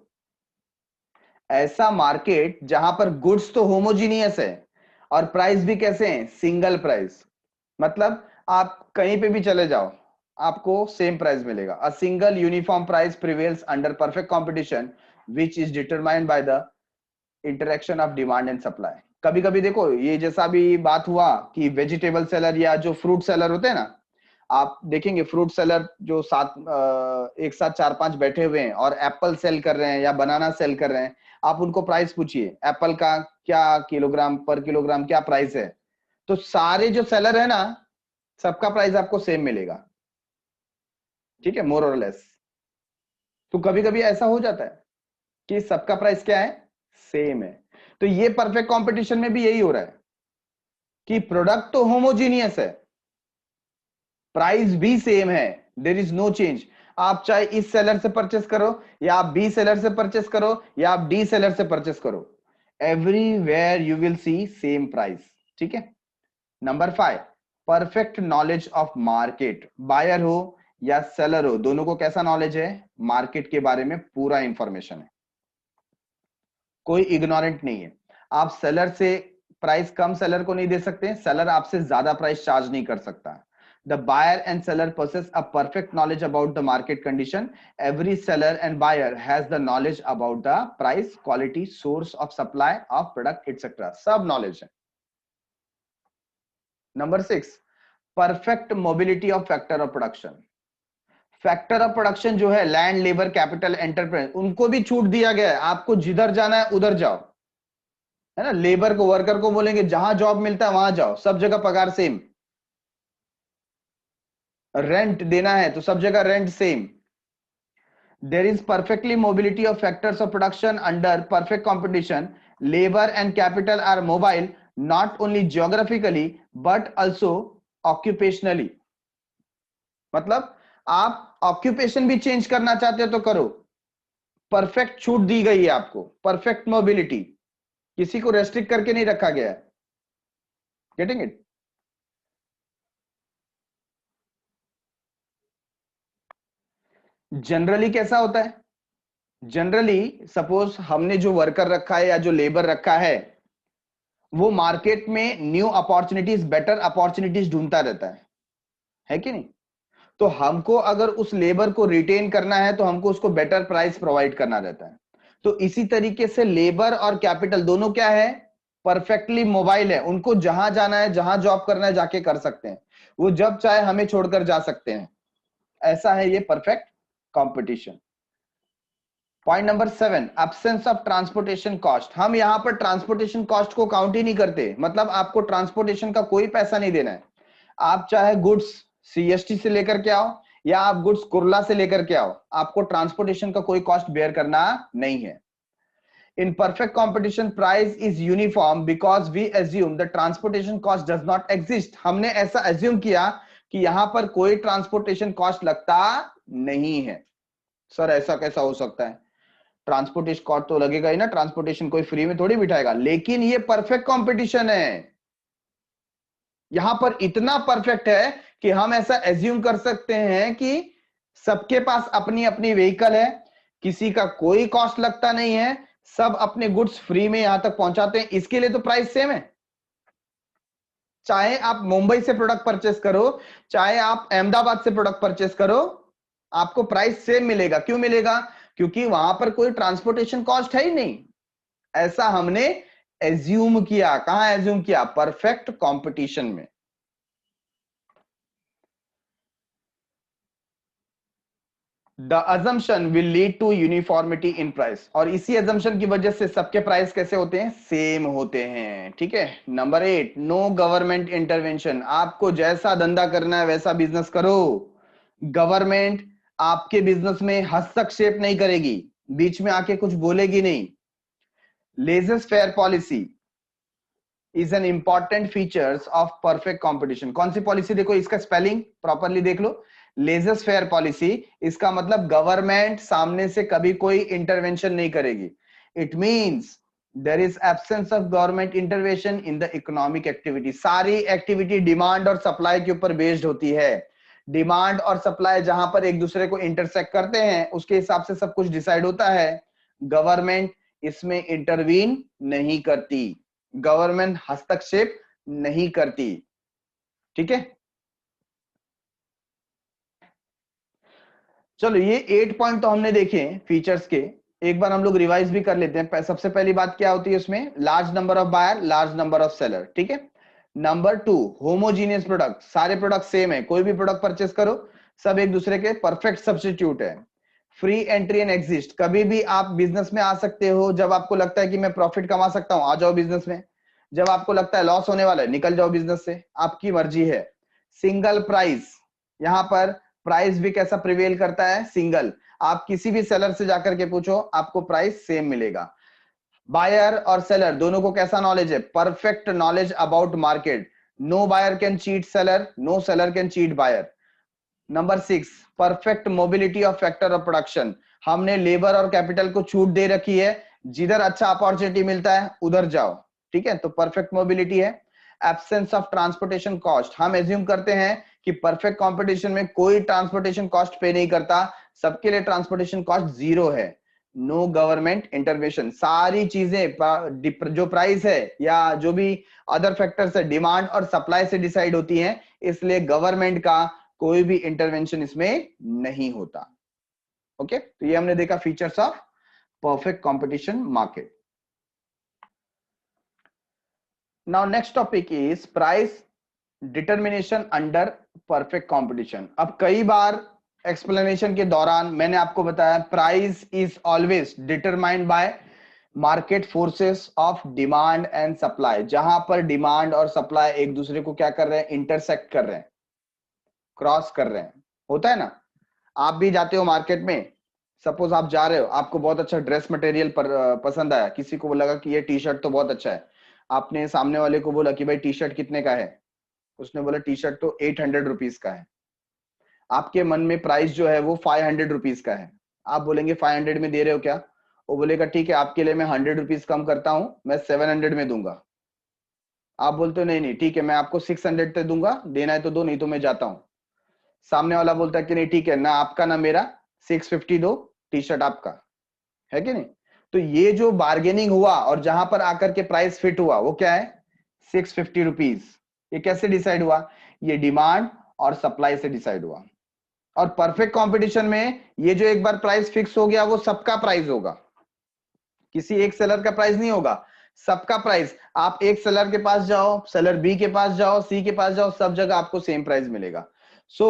ऐसा मार्केट जहां पर गुड्स तो होमोजीनियस है और प्राइस भी कैसे हैं, सिंगल प्राइस। मतलब आप कहीं पे भी चले जाओ, आपको सेम प्राइस मिलेगा। A single uniform price prevails under perfect competition which is determined by the interaction of demand and supply. कभी कभी देखो, ये जैसा भी बात हुआ कि वेजिटेबल सेलर या जो फ्रूट सेलर होते हैं ना, आप देखेंगे फ्रूट सेलर जो एक साथ 4-5 बैठे हुए हैं और एप्पल सेल कर रहे हैं या बनाना सेल कर रहे हैं, आप उनको प्राइस पूछिए एप्पल का क्या किलोग्राम पर किलोग्राम क्या प्राइस है, तो सारे जो सेलर है ना, सबका प्राइस आपको सेम मिलेगा, ठीक है, मोर और लेस। तो कभी कभी ऐसा हो जाता है कि सबका प्राइस क्या है, सेम है। तो ये परफेक्ट कंपटीशन में भी यही हो रहा है कि प्रोडक्ट तो होमोजीनियस है, प्राइस भी सेम है, देयर इज नो चेंज। आप चाहे इस सेलर से परचेस करो या आप बी सेलर से परचेस करो या आप डी सेलर से परचेस करो, everywhere you will see same price, ठीक है। Number 5, perfect knowledge of market. Buyer हो या सेलर हो, दोनों को कैसा नॉलेज है? मार्केट के बारे में पूरा इंफॉर्मेशन है, कोई इग्नोरेंट नहीं है। आप सेलर से प्राइस कम सेलर को नहीं दे सकते, सेलर आपसे ज्यादा प्राइस चार्ज नहीं कर सकता। The buyer and seller possess a perfect knowledge about the market condition. Every seller and buyer has the knowledge about the price, quality, source of supply of product, etc. सब knowledge है। Number 6, perfect mobility of factor of production. Factor of production जो है लैंड, लेबर, कैपिटल, एंटरप्राइज, उनको भी छूट दिया गया है। आपको जिधर जाना है उधर जाओ, है ना। लेबर को, वर्कर को बोलेंगे जहां जॉब मिलता है वहां जाओ, सब जगह पगार सेम। रेंट देना है तो सब जगह rent same. There is perfectly mobility of factors of production under perfect competition. Labor and capital are mobile not only geographically but also occupationally. मतलब आप ऑक्यूपेशन भी चेंज करना चाहते हो तो करो, परफेक्ट छूट दी गई है आपको, परफेक्ट मोबिलिटी, किसी को रेस्ट्रिक्ट करके नहीं रखा गया है। Getting it? जनरली कैसा होता है? जनरली सपोज हमने जो वर्कर रखा है या जो लेबर रखा है, वो मार्केट में न्यू अपॉर्चुनिटीज, बेटर अपॉर्चुनिटीज ढूंढता रहता है कि नहीं? तो हमको अगर उस लेबर को रिटेन करना है तो हमको उसको बेटर प्राइस प्रोवाइड करना रहता है। तो इसी तरीके से लेबर और कैपिटल दोनों क्या है? परफेक्टली मोबाइल है, उनको जहां जाना है, जहां जॉब करना है जाके कर सकते हैं, वो जब चाहे हमें छोड़कर जा सकते हैं। ऐसा है ये perfect competition. Point number 7, absence of transportation cost. हम यहां पर ट्रांसपोर्टेशन कॉस्ट को काउंट ही नहीं करते, मतलब आपको ट्रांसपोर्टेशन का कोई पैसा नहीं देना है। आप चाहे गुड्स सीएसटी से लेकर के आओ या आप गुड्स कुर्ला से लेकर के आओ, आपको ट्रांसपोर्टेशन का कोई कॉस्ट बेयर करना नहीं है। In perfect competition, price is uniform because we assume the transportation cost does not exist. हमने ऐसा assume किया कि यहां पर कोई ट्रांसपोर्टेशन कॉस्ट लगता नहीं है। सर ऐसा कैसा हो सकता है? ट्रांसपोर्टेशन कॉस्ट तो लगेगा ही ना, ट्रांसपोर्टेशन कोई फ्री में थोड़ी बिठाएगा। लेकिन ये परफेक्ट कंपटीशन है, यहां पर इतना परफेक्ट है कि हम ऐसा एज्यूम कर सकते हैं कि सबके पास अपनी अपनी व्हीकल है, किसी का कोई कॉस्ट लगता नहीं है, सब अपने गुड्स फ्री में यहां तक पहुंचाते हैं। इसके लिए तो प्राइस सेम है। चाहे आप मुंबई से प्रोडक्ट परचेस करो, चाहे आप अहमदाबाद से प्रोडक्ट परचेस करो, आपको प्राइस सेम मिलेगा। क्यों मिलेगा? क्योंकि वहां पर कोई ट्रांसपोर्टेशन कॉस्ट है ही नहीं। ऐसा हमने एज्यूम किया। कहां एज्यूम किया? परफेक्ट कंपटीशन में। The assumption will lead to uniformity in price, और इसी assumption की वजह से सबके प्राइस कैसे होते हैं? सेम होते हैं, ठीक है। Number 8, no government intervention. आपको जैसा धंधा करना है वैसा बिजनेस करो, गवर्नमेंट आपके बिजनेस में हस्तक्षेप नहीं करेगी, बीच में आके कुछ बोलेगी नहीं। Laissez fair policy is an important features of perfect competition. कौन सी पॉलिसी? देखो इसका स्पेलिंग प्रॉपरली देख लो। लेजेस फेयर पॉलिसी, इसका मतलब गवर्नमेंट सामने से कभी कोई इंटरवेंशन नहीं करेगी। It means there is absence of government intervention in the economic activity. सारी एक्टिविटी डिमांड और सप्लाई के ऊपर बेस्ड होती है। डिमांड और सप्लाई जहां पर एक दूसरे को इंटरसेक्ट करते हैं उसके हिसाब से सब कुछ डिसाइड होता है। गवर्नमेंट इसमें इंटरवीन नहीं करती, गवर्नमेंट हस्तक्षेप नहीं करती, ठीक है। चलो ये 8 पॉइंट तो हमने देखे फीचर्स के, एक बार हम लोग रिवाइज भी कर लेते हैं। सबसे पहली बात क्या होती है उसमें? Large number of buyer, large number of seller, ठीक है। Number 2, homogeneous product. सारे प्रोडक्ट सेम है, कोई भी प्रोडक्ट परचेस करो सब एक दूसरे के परफेक्ट सब्स्टिट्यूट है। फ्री एंट्री एंड एग्जिस्ट, कभी भी आप बिजनेस में आ सकते हो। जब आपको लगता है कि मैं प्रॉफिट कमा सकता हूं, आ जाओ बिजनेस में। जब आपको लगता है लॉस होने वाला है, निकल जाओ बिजनेस से, आपकी मर्जी है। सिंगल प्राइस, यहां पर प्राइस भी कैसा प्रिवेल करता है? सिंगल। आप किसी भी सेलर से जाकर के पूछो, आपको प्राइस सेम मिलेगा। बायर और सेलर दोनों को कैसा नॉलेज है? Perfect knowledge about market. No buyer can cheat seller, no seller can cheat buyer. Number 6, perfect mobility of factor of production. हमने लेबर और कैपिटल को छूट दे रखी है, जिधर अच्छा अपॉर्चुनिटी मिलता है उधर जाओ, ठीक है। तो परफेक्ट मोबिलिटी है। एब्सेंस ऑफ ट्रांसपोर्टेशन कॉस्ट, हम एज्यूम करते हैं कि परफेक्ट कंपटीशन में कोई ट्रांसपोर्टेशन कॉस्ट पे नहीं करता, सबके लिए ट्रांसपोर्टेशन कॉस्ट जीरो है। नो गवर्नमेंट इंटरवेंशन, सारी चीजें जो प्राइस है या जो भी अदर फैक्टर्स है डिमांड और सप्लाई से डिसाइड होती हैं, इसलिए गवर्नमेंट का कोई भी इंटरवेंशन इसमें नहीं होता। ओके, तो ये हमने देखा features of perfect competition market. Now next topic is price determination under perfect competition. अब कई बार एक्सप्लेनेशन के दौरान मैंने आपको बताया price is always determined by market forces of demand and supply. जहां पर डिमांड और सप्लाई एक दूसरे को क्या कर रहे हैं, इंटरसेक्ट कर रहे हैं, क्रॉस कर रहे हैं, होता है ना। आप भी जाते हो मार्केट में, सपोज आप जा रहे हो, आपको बहुत अच्छा ड्रेस मटेरियल पसंद आया, किसी को लगा कि ये टी शर्ट तो बहुत अच्छा है, आपने सामने वाले को बोला कि भाई टी शर्ट कितने का है, उसने बोला टी शर्ट तो 800 रुपीज का है। आपके मन में प्राइस जो है वो 500 रुपीज का है, आप बोलेंगे 500 में दे रहे हो क्या, वो बोलेगा ठीक है आपके लिए मैं 100 रुपीज कम करता हूं, मैं 700 में दूंगा। आप बोलते हो नहीं नहीं ठीक है मैं आपको 600 पे दूंगा, देना है तो दो नहीं तो मैं जाता हूं। सामने वाला बोलता है कि नहीं ठीक है ना आपका ना मेरा, 650 दो, टी शर्ट आपका, है कि नहीं। तो ये जो बार्गेनिंग हुआ और जहां पर आकर के प्राइस फिट हुआ वो क्या है, 650 रुपीज। ये कैसे डिसाइड हुआ, ये डिमांड और सप्लाई से डिसाइड हुआ। और परफेक्ट कंपटीशन में ये जो एक बार प्राइस फिक्स हो गया वो सबका प्राइस होगा, किसी एक सेलर का प्राइस नहीं होगा, सबका प्राइस। आप एक सेलर के पास जाओ, सेलर बी के पास जाओ, सी के पास जाओ, सब जगह आपको सेम प्राइस मिलेगा। So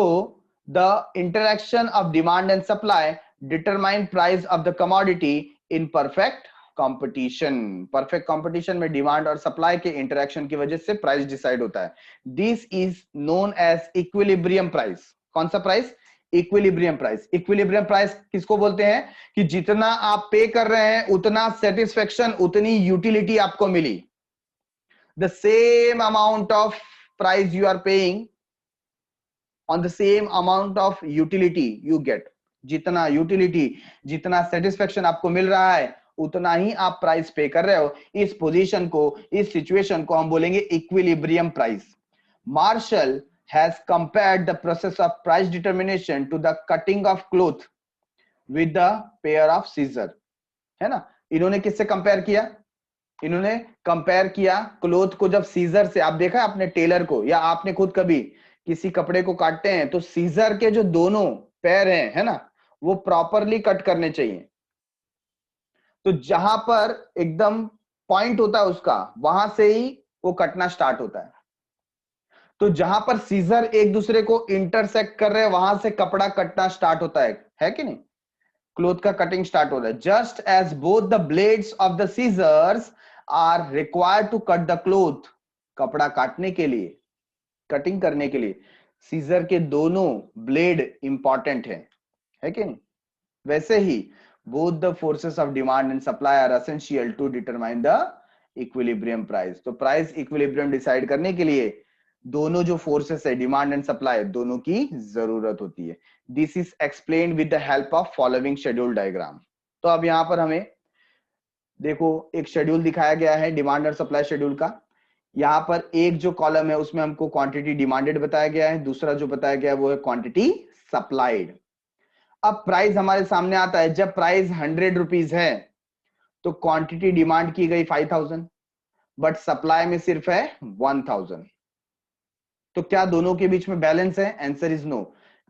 the interaction of demand and supply determine price of the commodity in perfect competition. Perfect competition में डिमांड और सप्लाई के इंटरेक्शन की वजह से प्राइस डिसाइड होता है। This is known as equilibrium price. कौन सा price, equilibrium price. Equilibrium price किसको बोलते हैं, कि जितना आप पे कर रहे हैं उतना सेटिस्फेक्शन, उतनी यूटिलिटी आपको मिली। The same amount of price you are paying on the same amount of utility you get. जितना यूटिलिटी, जितना सेटिस्फेक्शन आपको मिल रहा है उतना ही आप प्राइस पे कर रहे हो। इस पोजीशन को, इस सिचुएशन को हम बोलेंगे equilibrium price. Marshall has compared the process of price determination to the cutting of cloth with the pair of scissor, है ना। इन्होंने किससे कंपेयर किया, इन्होंने कंपेयर किया क्लोथ को, जब सीजर से, आप देखा आपने टेलर को या आपने खुद कभी किसी कपड़े को काटते हैं तो सीजर के जो दोनों पैर हैं, है ना, वो प्रॉपरली कट करने चाहिए। तो जहां पर एकदम पॉइंट होता है उसका, वहां से ही वो कटना स्टार्ट होता है। तो जहां पर सीजर एक दूसरे को इंटरसेक्ट कर रहे हैं वहां से कपड़ा कटना स्टार्ट होता है कि नहीं, क्लोथ का कटिंग स्टार्ट हो रहा है। Just as both the blades of the scissors are required to cut the cloth, कपड़ा काटने के लिए, कटिंग करने के लिए सीजर के दोनों ब्लेड इंपॉर्टेंट है कि नहीं, वैसे ही both the forces of demand and supply are essential to determine the equilibrium price। तो प्राइस इक्विलिब्रियम डिसाइड करने के लिए दोनों जो फोर्सेस है, डिमांड एंड सप्लाई, दोनों की जरूरत होती है। This is explain with the help of following schedule diagram. तो अब यहां पर हमें देखो एक शेड्यूल दिखाया गया है डिमांड और सप्लाई शेड्यूल का। यहाँ पर एक जो कॉलम है उसमें हमको क्वांटिटी डिमांडेड बताया गया है, दूसरा जो बताया गया है वो है क्वांटिटी सप्लाइड। अब प्राइस हमारे सामने आता है, जब प्राइस 100 रुपीज है तो क्वांटिटी डिमांड की गई 5000, बट सप्लाई में सिर्फ है 1000। तो क्या दोनों के बीच में बैलेंस है, answer is no,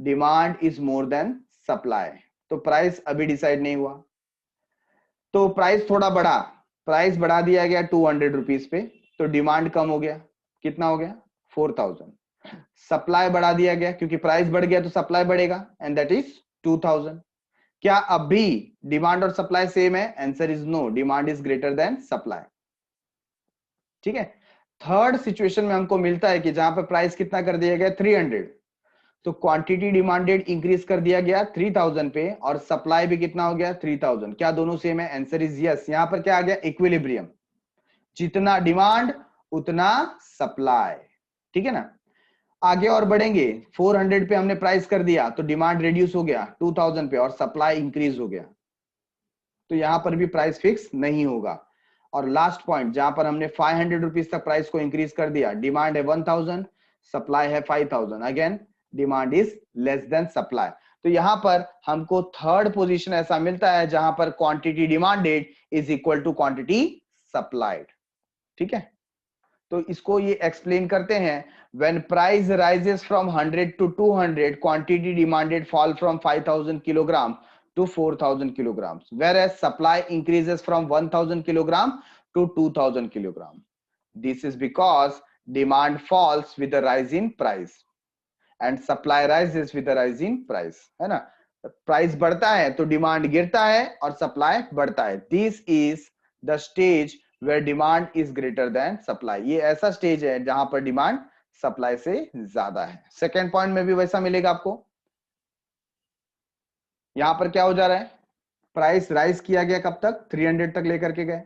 demand is more than supply. तो प्राइस अभी डिसाइड नहीं हुआ, तो प्राइस थोड़ा बढ़ा, प्राइस बढ़ा दिया गया 200 रुपीज पे, तो डिमांड कम हो गया, कितना हो गया 4000। सप्लाई बढ़ा दिया गया क्योंकि प्राइस बढ़ गया तो सप्लाई बढ़ेगा, एंड दैट इज 2000। क्या अब भी डिमांड और सप्लाई सेम है, answer is no, demand is greater than supply. ठीक है। थर्ड सिचुएशन में हमको मिलता है कि जहां पर प्राइस कितना कर दिया गया 300, तो क्वांटिटी डिमांडेड इंक्रीज कर दिया गया 3000 पे और सप्लाई भी कितना हो गया 3000। क्या दोनों सेम है, आंसर इज यस। यहां पर क्या आ गया, इक्विलिब्रियम, जितना डिमांड उतना सप्लाई। ठीक है ना। आगे और बढ़ेंगे, 400 पे हमने प्राइस कर दिया तो डिमांड रिड्यूस हो गया 2000 पे और सप्लाई इंक्रीज हो गया। तो यहां पर भी प्राइस फिक्स नहीं होगा। और लास्ट पॉइंट जहां पर हमने 500 रुपीज तक प्राइस को इंक्रीज कर दिया, डिमांड है 1000, सप्लाई है 5000, again demand is less than supply. तो यहां पर हमको थर्ड पोजीशन ऐसा मिलता है जहां पर quantity demanded is equal to quantity supplied. ठीक है, तो इसको ये एक्सप्लेन करते हैं, when price rises from 100 to 200 quantity demanded fall from 5000 kilogram to 4000 kilograms, whereas supply increases from 1000 kilogram to 2000 kilogram. This is because demand falls with the rise in price and supply rises with the rise in price, है ना। प्राइस बढ़ता है तो डिमांड गिरता है और सप्लाई बढ़ता है। This is the stage where demand is greater than supply. ये ऐसा स्टेज है जहां पर डिमांड सप्लाई से ज्यादा है। सेकेंड पॉइंट में भी वैसा मिलेगा आपको। यहां पर क्या हो जा रहा है, प्राइस राइज किया गया कब तक, 300 तक लेकर के गए,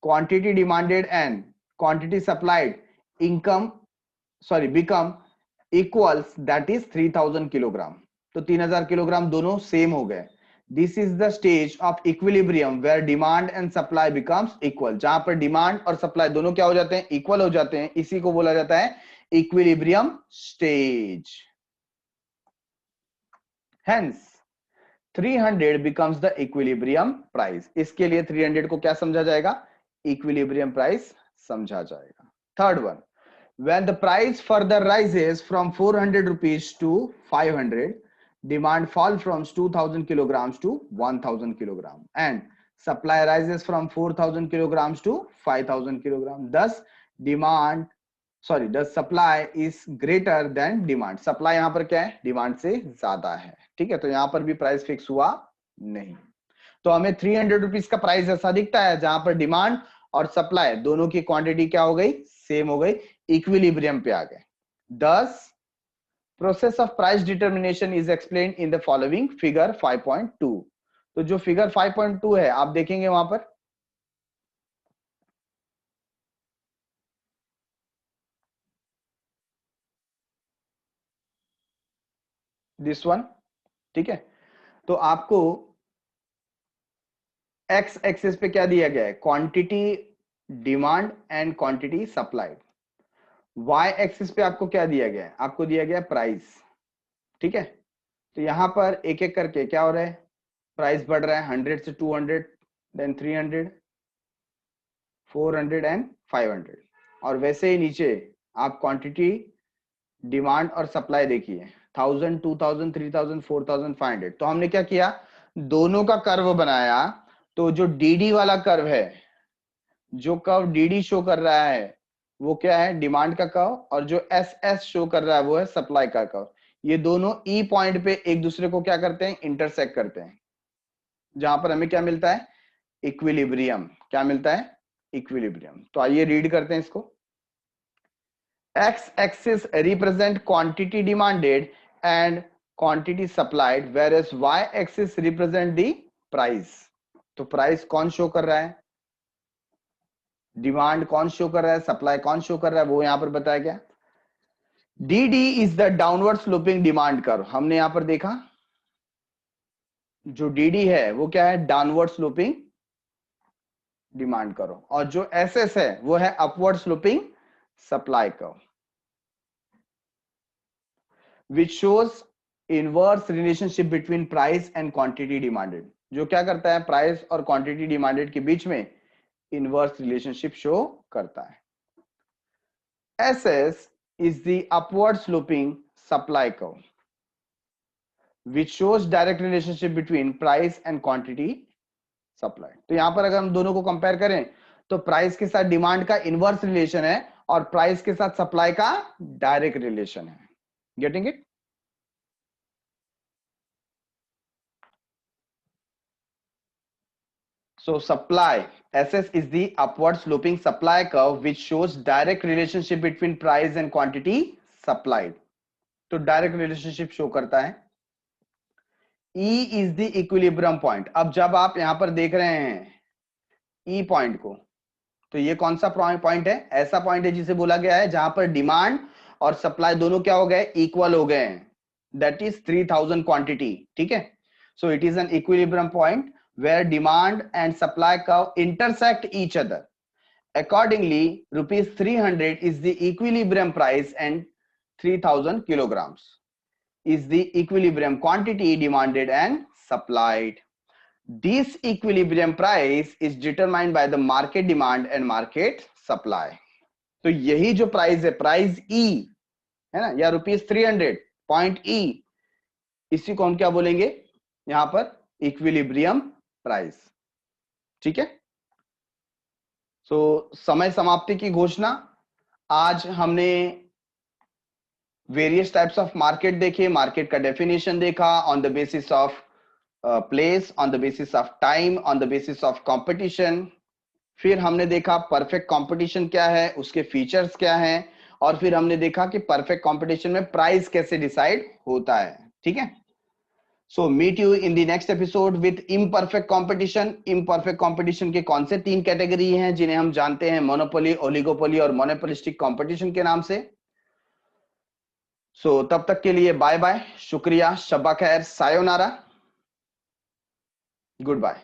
quantity demanded and quantity supplied become equals, that is 3000 kilogram. तो 3000 किलोग्राम दोनों सेम हो गए। This is the stage of equilibrium where demand and supply becomes equal, जहां पर डिमांड और सप्लाई दोनों क्या हो जाते हैं, इक्वल हो जाते हैं। इसी को बोला जाता है equilibrium stage. Hence 300 becomes the equilibrium price। इसके लिए 300 को क्या समझा जाएगा, इक्विलिब्रियम प्राइस समझा जाएगा। Third one, when the price further rises from 400 rupees to 500, demand fall from 2000 kilograms to 1000 kilogram and supply rises from 4000 kilograms to 5000 kilogram, thus the supply is greater than demand। Supply यहां पर क्या है, डिमांड से ज्यादा है। ठीक है, तो यहां पर भी प्राइस फिक्स हुआ नहीं। तो हमें 300 रुपीज का प्राइस ऐसा दिखता है जहां पर डिमांड और सप्लाई दोनों की क्वांटिटी क्या हो गई, सेम हो गई, इक्विलिब्रियम पे आ गए। दस process of price determination is explained in the following figure 5.2। तो जो फिगर 5.2 है आप देखेंगे वहां पर, दिस वन। ठीक है, तो आपको एक्स एक्सिस पे क्या दिया गया है, quantity demand and quantity supplied. Y axis पे आपको क्या दिया गया है, आपको दिया गया प्राइस। ठीक है, तो यहां पर एक एक करके क्या हो रहा है, प्राइस बढ़ रहा है 100 से 200, देन 300, 400 एंड 500। और वैसे ही नीचे आप क्वांटिटी डिमांड और सप्लाई देखिए, 1000, 2000, 3000, 4000, 500। तो हमने क्या किया, दोनों का कर्व बनाया। तो जो डीडी वाला कर्व है, जो कर्व डीडी शो कर रहा है वो क्या है, डिमांड का कर्व, और जो एस एस शो कर रहा है वो है सप्लाई का कर्व। ये दोनों ई पॉइंट पे एक दूसरे को क्या करते हैं, इंटरसेक्ट करते हैं, जहां पर हमें क्या मिलता है, इक्विलिब्रियम। क्या मिलता है, इक्विलिब्रियम। तो आइए रीड करते हैं इसको। X axis represent quantity demanded and quantity supplied, whereas Y axis represent the price। तो प्राइस कौन शो कर रहा है, डिमांड कौन शो कर रहा है, सप्लाई कौन शो कर रहा है, वो यहां पर बताया गया। DD is the downward sloping demand curve. हमने यहां पर देखा जो DD है वो क्या है, डाउनवर्ड स्लोपिंग डिमांड कर्व, और जो SS है वो है upward sloping supply curve, which shows inverse relationship between price and quantity demanded। जो क्या करता है, प्राइस और क्वांटिटी डिमांडेड के बीच में इनवर्स रिलेशनशिप शो करता है। SS is the upward sloping supply curve which shows direct relationship between price and quantity supplied। तो यहां पर अगर हम दोनों को कंपेयर करें तो प्राइस के साथ डिमांड का इनवर्स रिलेशन है और प्राइस के साथ सप्लाई का डायरेक्ट रिलेशन है। Getting it? So supply SS is the upward sloping supply curve which shows direct relationship between price and quantity supplied। तो डायरेक्ट रिलेशनशिप शो करता है। E is the equilibrium point। अब जब आप यहां पर देख रहे हैं E पॉइंट को, तो ये कौन सा पॉइंट है, ऐसा पॉइंट है जिसे बोला गया है जहां पर डिमांड और सप्लाई दोनों क्या हो गए, इक्वल हो गए हैं, दैट इज 3000 क्वांटिटी। ठीक है, so it is an equilibrium point where demand and supply curve intersect each other. Accordingly, rupees 300 is the equilibrium price and 3000 kilograms is the equilibrium quantity demanded and supplied. This equilibrium price is determined by the market demand and market supply. तो यही जो प्राइस है, प्राइस E है ना, या रुपीज 300 पॉइंट E, इसी को हम क्या बोलेंगे यहां पर, इक्विलिब्रियम प्राइस। ठीक है। सो समय समाप्ति की घोषणा। आज हमने वेरियस टाइप्स ऑफ मार्केट देखे, मार्केट का डेफिनेशन देखा on the basis of place, on the basis of time, on the basis of competition. फिर हमने देखा परफेक्ट कंपटीशन क्या है, उसके फीचर्स क्या हैं, और फिर हमने देखा कि परफेक्ट कंपटीशन में प्राइस कैसे डिसाइड होता है। ठीक है। So meet you in the next episode with imperfect competition. Imperfect competition के कौन से 3 कैटेगरी हैं जिन्हें हम जानते हैं, मोनोपोली, ओलिगोपोली और मोनोपोलिस्टिक कंपटीशन के नाम से। सो तब तक के लिए बाय बाय, शुक्रिया, शब्बा खैर, सायोनारा, गुड बाय।